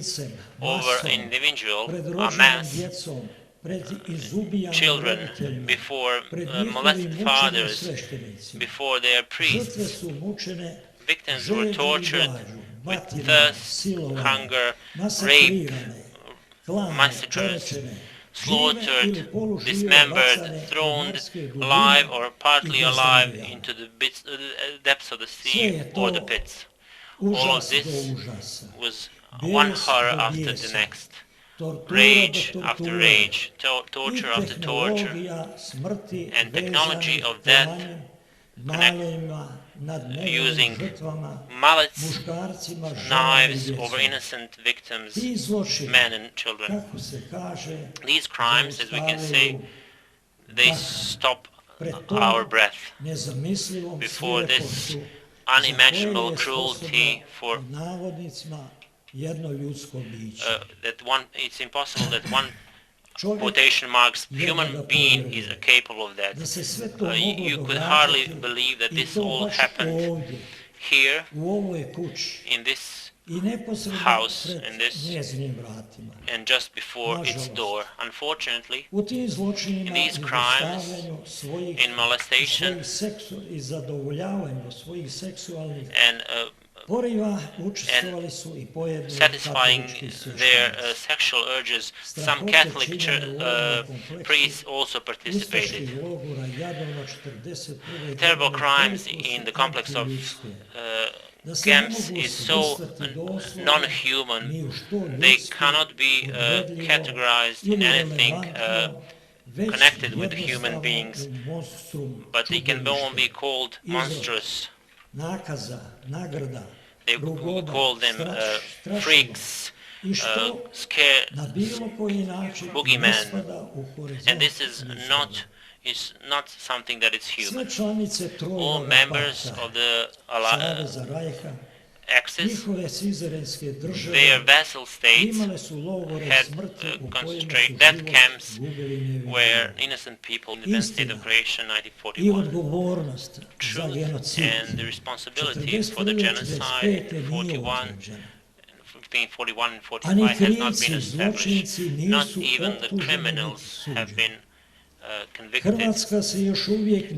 over an individual, a mass, children before molested fathers, before their priests. Victims were tortured with thirst, hunger, rape, massacres, slaughtered, dismembered, thrown alive or partly alive into the depths of the sea or the pits. All of this was one horror after the next. Rage after rage, torture after torture, and technology of death, using mallets, knives over innocent victims, men and children. These crimes, as we can say, they stop our breath before this unimaginable cruelty for it's impossible that one quotation marks human being is capable of that. You could hardly believe that this all happened here in this house, and just before its door. Unfortunately, in these crimes, in molestation and satisfying their sexual urges, some Catholic priests also participated. Terrible crimes in the complex of camps is so non-human, they cannot be categorized in anything connected with human beings, but they can only be called monstrous. They call them freaks, scare, boogeyman, and this is not something that is human. All members of the Axis, their vassal states had death camps where innocent people in the state of Croatia 1941. Truth and the responsibility for the genocide in 41, between 41 and 45 has not been established. Not even the criminals have been convicted.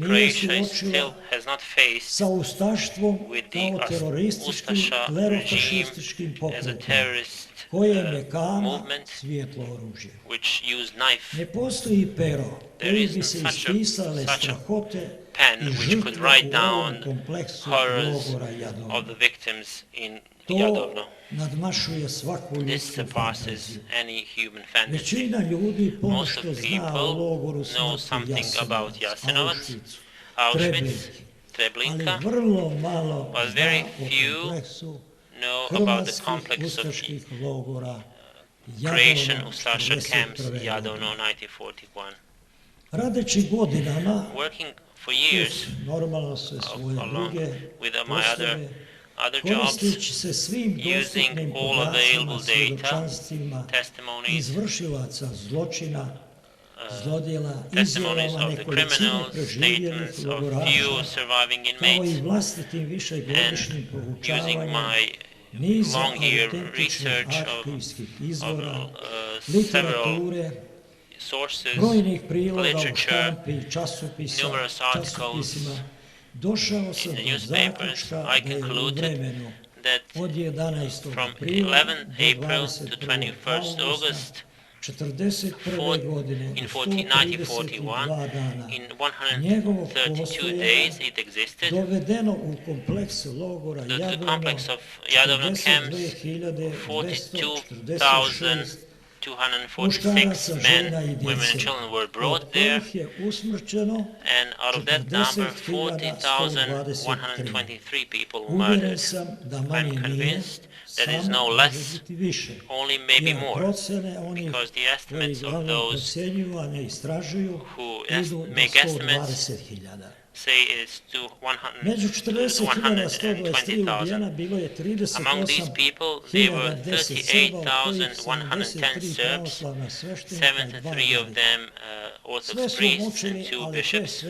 Croatia still has not faced with the Ustasha regime as a terrorist movement which used knife. There isn't such a pen which could write down horrors of the victims in Jadovno. This surpasses any human fantasy. Most of people know something about Jasenovac, Auschwitz, Treblinka, but very few know about the complex of Croatian Ustasha camps Jadovno 1941. Working for years along with my other jobs, using all available data, testimonies of the criminals, statements of few surviving inmates, and using my long-year research of several sources, literature, numerous articles in the newspapers, I concluded that from 11 April to 21st August in 1941, in 132 days it existed, the complex of Jadovno camps, 42,246 men, women and children were brought there, and out of that number 40,123 people were murdered. I'm convinced that is no less, only maybe more, because the estimates of those who make estimates say it's to 120,000. Among these people, there were 38,110 Serbs, 73 of them Orthodox priests and 2 bishops.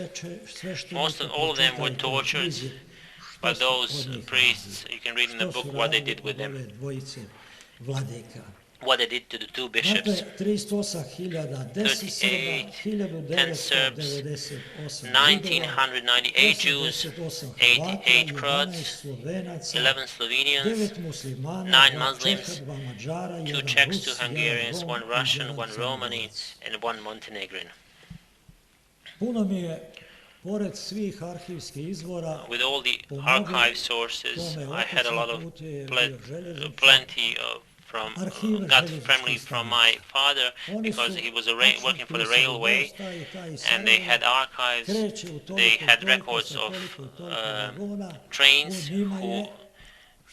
All of them were tortured by those priests. You can read in the book what they did with them. What they did to the 2 bishops. 38, 10 Serbs, 1,998 Jews, 88 Croats, 11 Slovenians, 9 Muslims, 2 Czechs, 2 Hungarians, 1 Russian, 1 Romani, and 1 Montenegrin. With all the archive sources, I had a lot of plenty of got family from my father, because he was working for the railway, and they had archives, they had records of trains who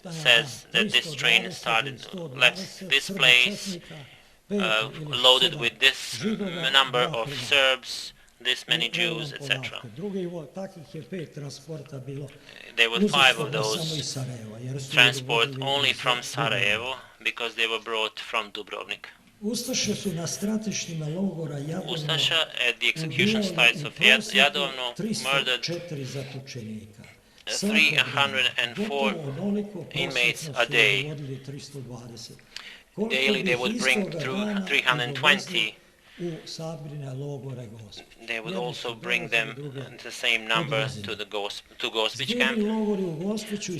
says that this train left this place, loaded with this number of Serbs, this many Jews, etc. There were 5 of those transport only from Sarajevo, because they were brought from Dubrovnik. Ustasha at the execution sites of Jadovno murdered 304 inmates a day. Daily they would bring through 320. They would also bring them the same number to Gospić camp,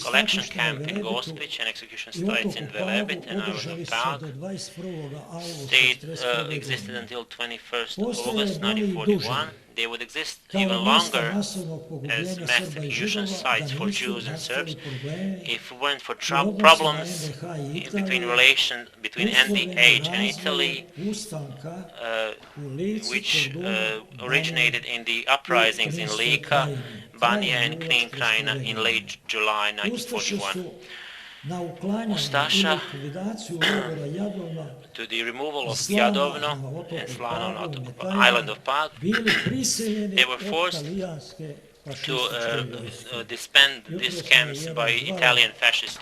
collection camp in Gospić, and execution sites in Velebit and Prague. State existed until 21st August 1941. they would exist kao even mjesta longer masovnog as pogubljenja mass Srba i execution Židova, sites da for nisu Jews and Serbs nastali problemi if it weren't for u odnosima problems NDH i between Italije, relation between uslovljeni NDH and razvojem Italy, ustanka u Lici, which Kordunu, originated Baniji in the i uprisings in Kninskoj Lika, krajini, Banja, krajem and jula Knin 1941. Krajina in late July Ustaše 1941. su na uklanjanje i Ustasha likvidaciju logora Jadovno to the removal i of Slana Jadovno na otoku and Slana on Pagu, island of Pag, bili prisiljeni they were od forced talijanske to fašističke vojske. disband these camps by Italian fascist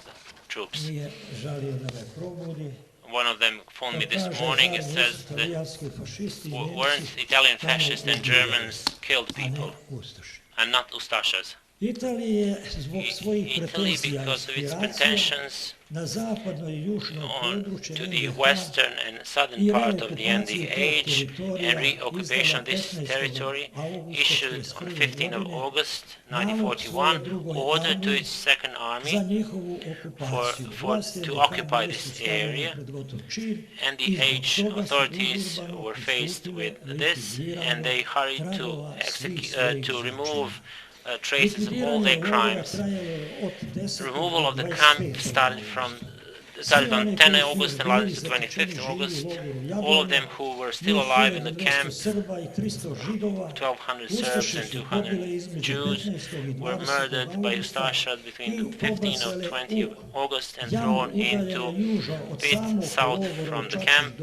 troops. Nije žalio da me probudi. One of them phoned me this morning and says that Talijanski fašisti i weren't Nemci Italian tamo fascists and ubijali, Germans killed a ne people Ustaše. and not Ustashas. Italija je zbog svojih Italy, pretenzija i because of its aspiracija pretensions na zapadno i južno područje to the NDH western and southern i part of the reokupaciju tog NDH teritorija and reoccupation of this izdala 15. territory augusta issued on 15th of 1941. August nalog svojoj 1941 drugoj order to armiji its second za army njihovu okupaciju. Vlasti to NDH occupy bili su this stavljeni area, pred gotov čin and the i zbog H toga su authorities užurbano were faced with pristupile this, likvidiranju and they hurried to tragova svih svojih to remove zločina. traces of all Likvidiranje their logora crimes. trajalo je od 10. Removal do of the 25. camp started on 10 August and lasted to 25th August. All of them who were still alive in the camp, 1,200 Serbs and 200 Jews, were murdered by Ustasha between 15th or 20th August and thrown into pit south from the camp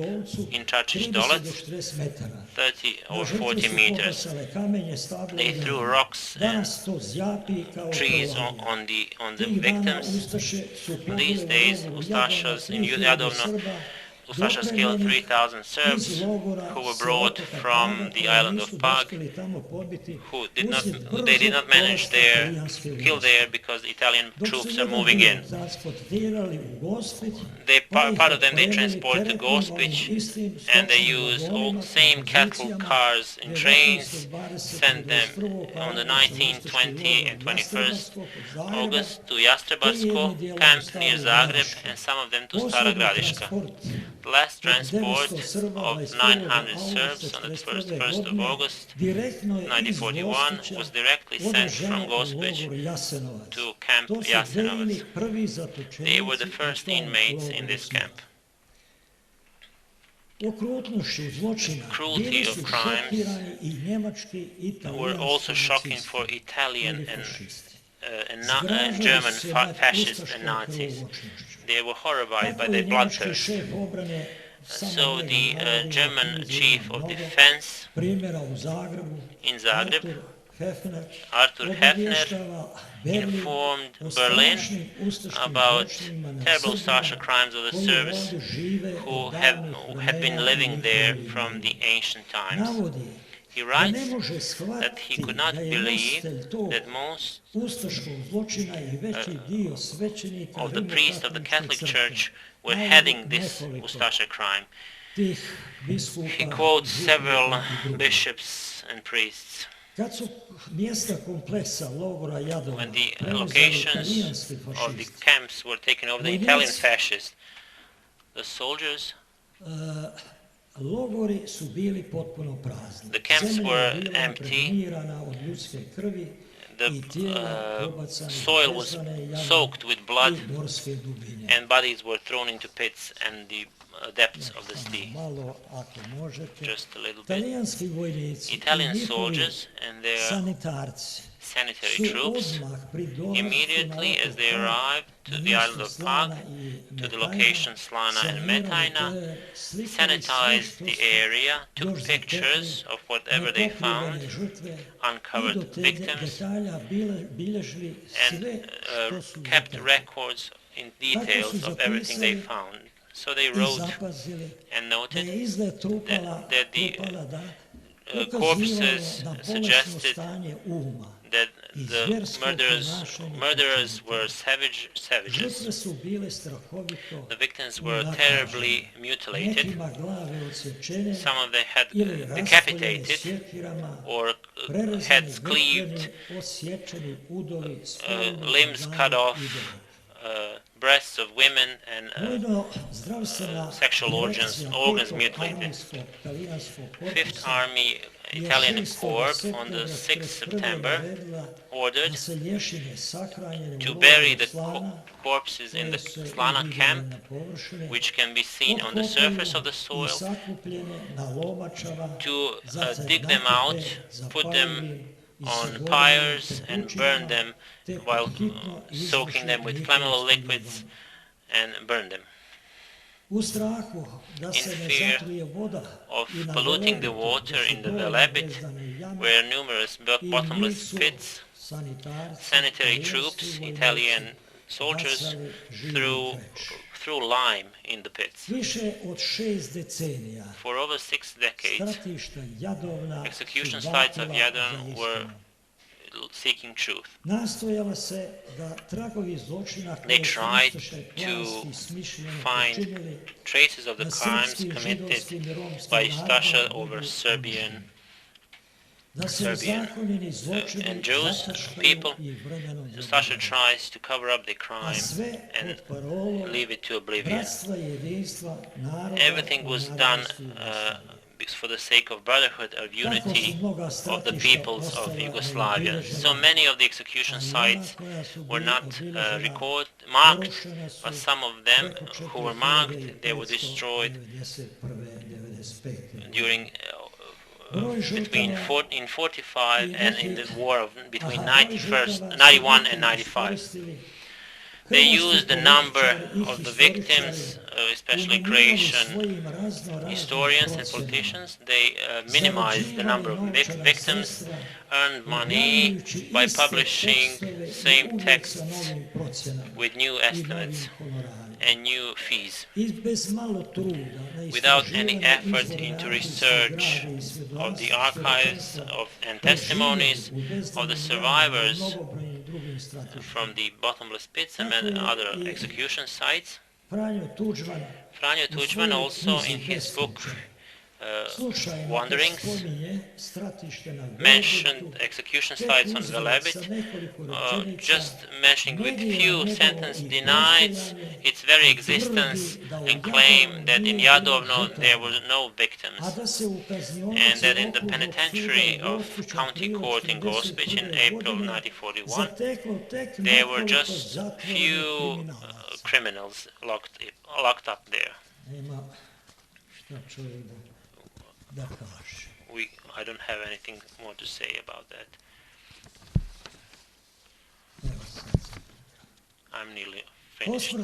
in Čačić Dolac, 30 or 40 meters. They threw rocks and trees on the victims. These days, Ustashas in Jadovno, Ustashas killed 3,000 Serbs who were brought from the island of Pag, they did not manage kill there because Italian troops are moving in. Part of them they transport to Gospić, and they use all the same cattle cars and trains, send them on the 19th, 20th and 21st August to Jastrebarsko camp near Zagreb, and some of them to Stara Gradiška. The last transport of 900 Serbs on the 1st of August 1941 was directly sent from Gospić to Camp Jasenovac. They were the first inmates in this camp. Cruelty of crimes were also shocking for Italian and German fascists and Nazis. They were horrified by their bloodthirst. So the German chief of defense in Zagreb, Arthur Hefner, informed Berlin about terrible Ustasha crimes of the Serbs who had been living there from the ancient times. He writes that he could not believe that most of the priests of the Catholic Church were heading this Ustasha crime. He quotes several bishops and priests. When the locations of the camps were taken over the Italian fascists, the soldiers, the camps were empty, the soil was soaked with blood, and bodies were thrown into pits and the depths of the sea. Just a little bit. Italian soldiers and their sanitary troops, immediately as they arrived to the island of Pag, to the location Slana and Metajna, sanitized the area, took pictures of whatever they found, uncovered victims, and kept records in details of everything they found. So they wrote and noted that the corpses suggested that the murderers were savages. The victims were terribly mutilated. Some of them had decapitated or heads cleaved, limbs cut off, breasts of women and sexual organs mutilated. Fifth Army Italian Corps on the 6th September ordered to bury the corpses in the Slana camp, which can be seen on the surface of the soil, to dig them out, put them on pyres and burn them while soaking them with flammable liquids and burn them. In fear of polluting the water in the Velebit, where numerous bottomless pits, sanitary troops, Italian soldiers, threw lime in the pits. For over 6 decades, execution sites of Jadovno were seeking truth. They tried to find traces of the crimes committed by Ustasha over Serbian and Jews people. Ustasha tries to cover up the crime and leave it to oblivion. Everything was done for the sake of brotherhood, of unity of the peoples of Yugoslavia. So many of the execution sites were not marked, but some of them who were marked, they were destroyed during in 45 and in the war of between 91 and 95. They used the number of the victims, especially Croatian historians and politicians. They minimized the number of victims, earned money by publishing same texts with new estimates and new fees, without any effort into research of the archives and testimonies of the survivors from the bottomless pits and other execution sites. Franjo Tuđman also in his book Wanderings mentioned execution sites on Velebit, just mentioning with few sentences denies its very existence and claimed that in Jadovno there were no victims, and that in the penitentiary of County Court in Gospić in April 1941 there were just few criminals locked up there. I don't have anything more to say about that. I'm nearly finished.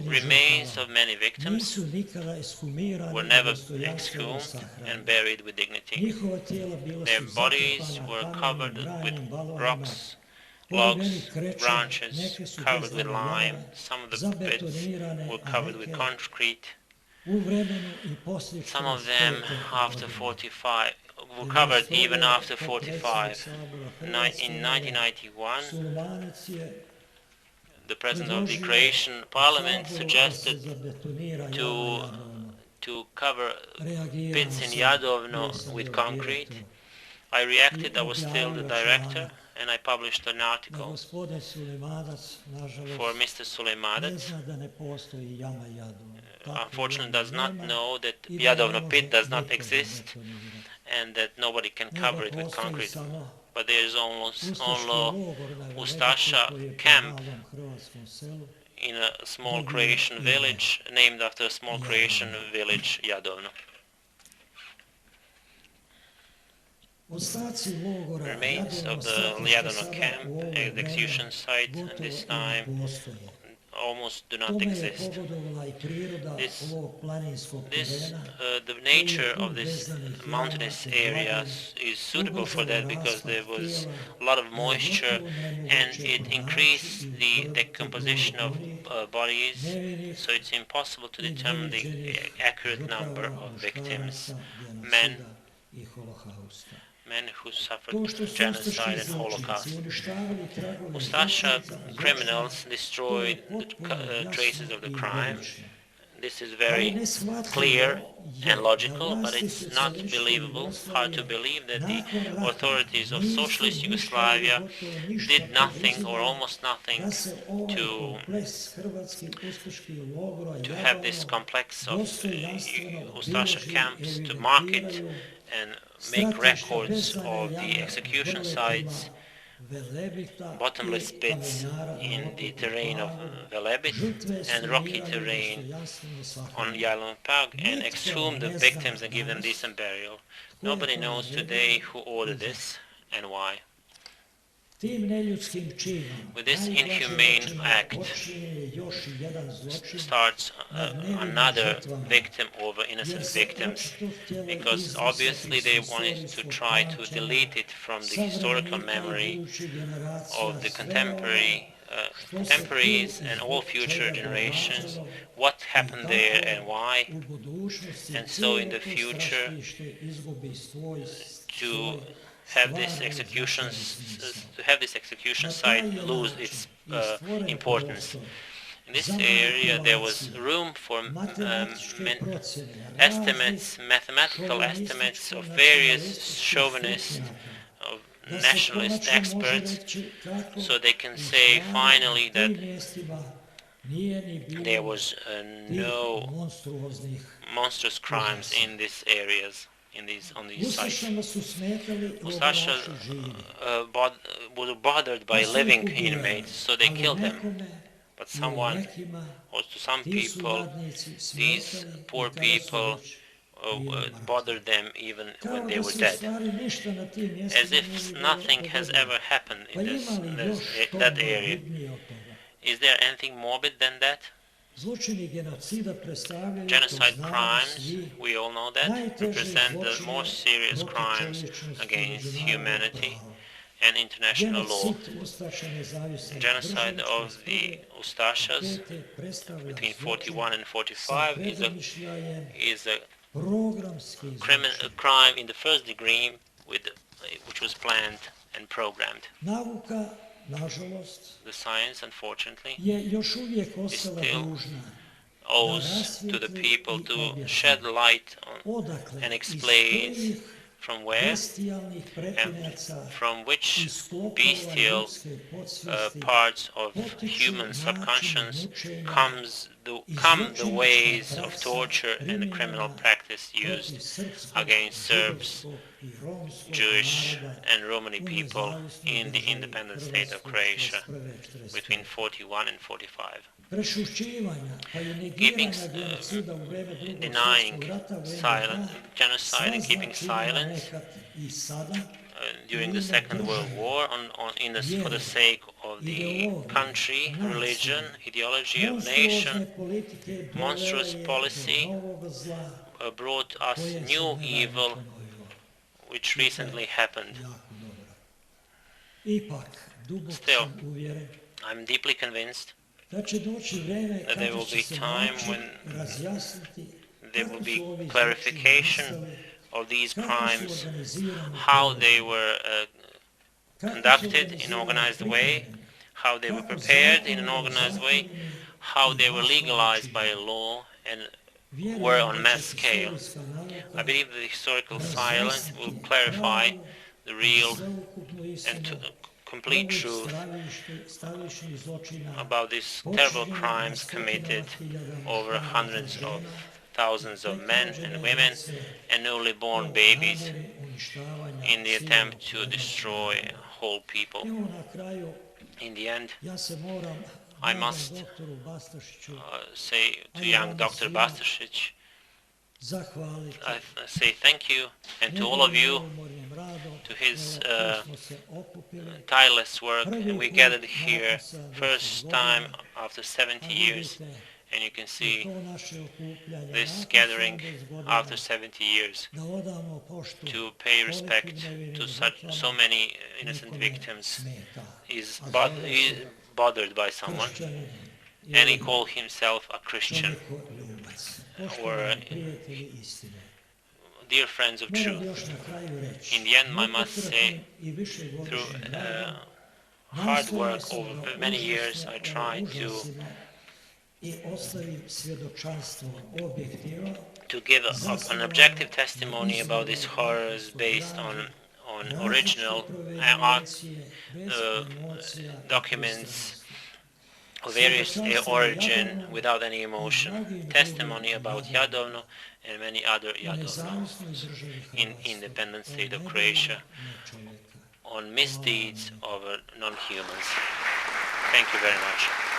Remains of many victims were never exhumed and buried with dignity. Their bodies were covered with rocks, logs, branches, covered with lime. Some of the pits were covered with concrete. Some of them after 45 were covered even after 45. In 1991, the President of the Croatian Parliament suggested to cover pits in Jadovno with concrete. I reacted. I was still the director, and I published an article for Mr. Sulejmadac. Unfortunately does not know that Jadovno pit does not exist and that nobody can cover it with concrete. But there is almost Ustasha camp in a small Croatian village named after a small Croatian village, Jadovno. Remains of the Jadovno camp, execution site, and this time almost do not exist. The nature of this mountainous area is suitable for that because there was a lot of moisture and it increased the decomposition of bodies, so it's impossible to determine the accurate number of victims, men who suffered genocide and Holocaust. Ustasha criminals destroyed the traces of the crime. This is very clear and logical, but it's not believable, hard to believe that the authorities of socialist Yugoslavia did nothing or almost nothing to have this complex of Ustasha camps, to mark it and make records of the execution sites, bottomless pits in the terrain of Velebit and rocky terrain on Jadovno Pag, and exhume the victims and give them decent burial. Nobody knows today who ordered this and why. With this inhumane act starts another victim over innocent victims, because obviously they wanted to try to delete it from the historical memory of the contemporaries and all future generations, what happened there and why, and so in the future to have this execution site lose its importance. In this area there was room for mathematical estimates of various chauvinist, of nationalist experts, so they can say finally that there was no monstrous crimes in these areas, on these sites. Ustasha were bothered by living inmates, so they killed them. But someone, or to some people, these poor people bothered them even when they were dead, as if nothing has ever happened in that area. Is there anything morbid than that? Genocide crimes, we all know that, represent the most serious crimes against humanity and international law. Genocide of the Ustashas between 41 and 45 is a crime in the first degree which was planned and programmed. The science, unfortunately, is still owes to the people to shed light on and explain from where and from which bestial parts of human subconscious come the ways of torture and the criminal practice used against Serbs, Jewish and Romani people in the independent state of Croatia between 41 and 45. Denying genocide and keeping silence during the Second World War for the sake of the country, religion, ideology of nation, monstrous policy brought us new evil which recently happened. Still, I'm deeply convinced that there will be time when there will be clarification of these crimes, how they were conducted in an organized way, how they were prepared in an organized way, how they were legalized by law and were on mass scale. I believe the historical silence will clarify the real and complete truth about these terrible crimes committed over hundreds of thousands of men and women and newly born babies in the attempt to destroy whole people. In the end, I must say to young Dr. Bastašić, I say thank you, and to all of you, to his tireless work. And we gathered here first time after 70 years, and you can see this gathering after 70 years to pay respect to so many innocent victims is bothered by someone, and he called himself a Christian or dear friends of truth. In the end, I must say, through hard work over many years, I tried to i ostavi svjedočanstvo objektivno to give an objective testimony about these horrors based on original documents of various origin without any emotion, testimony about Jadovno and many other Jadovno in independent state of Croatia, on misdeeds of non-humans. Thank you very much.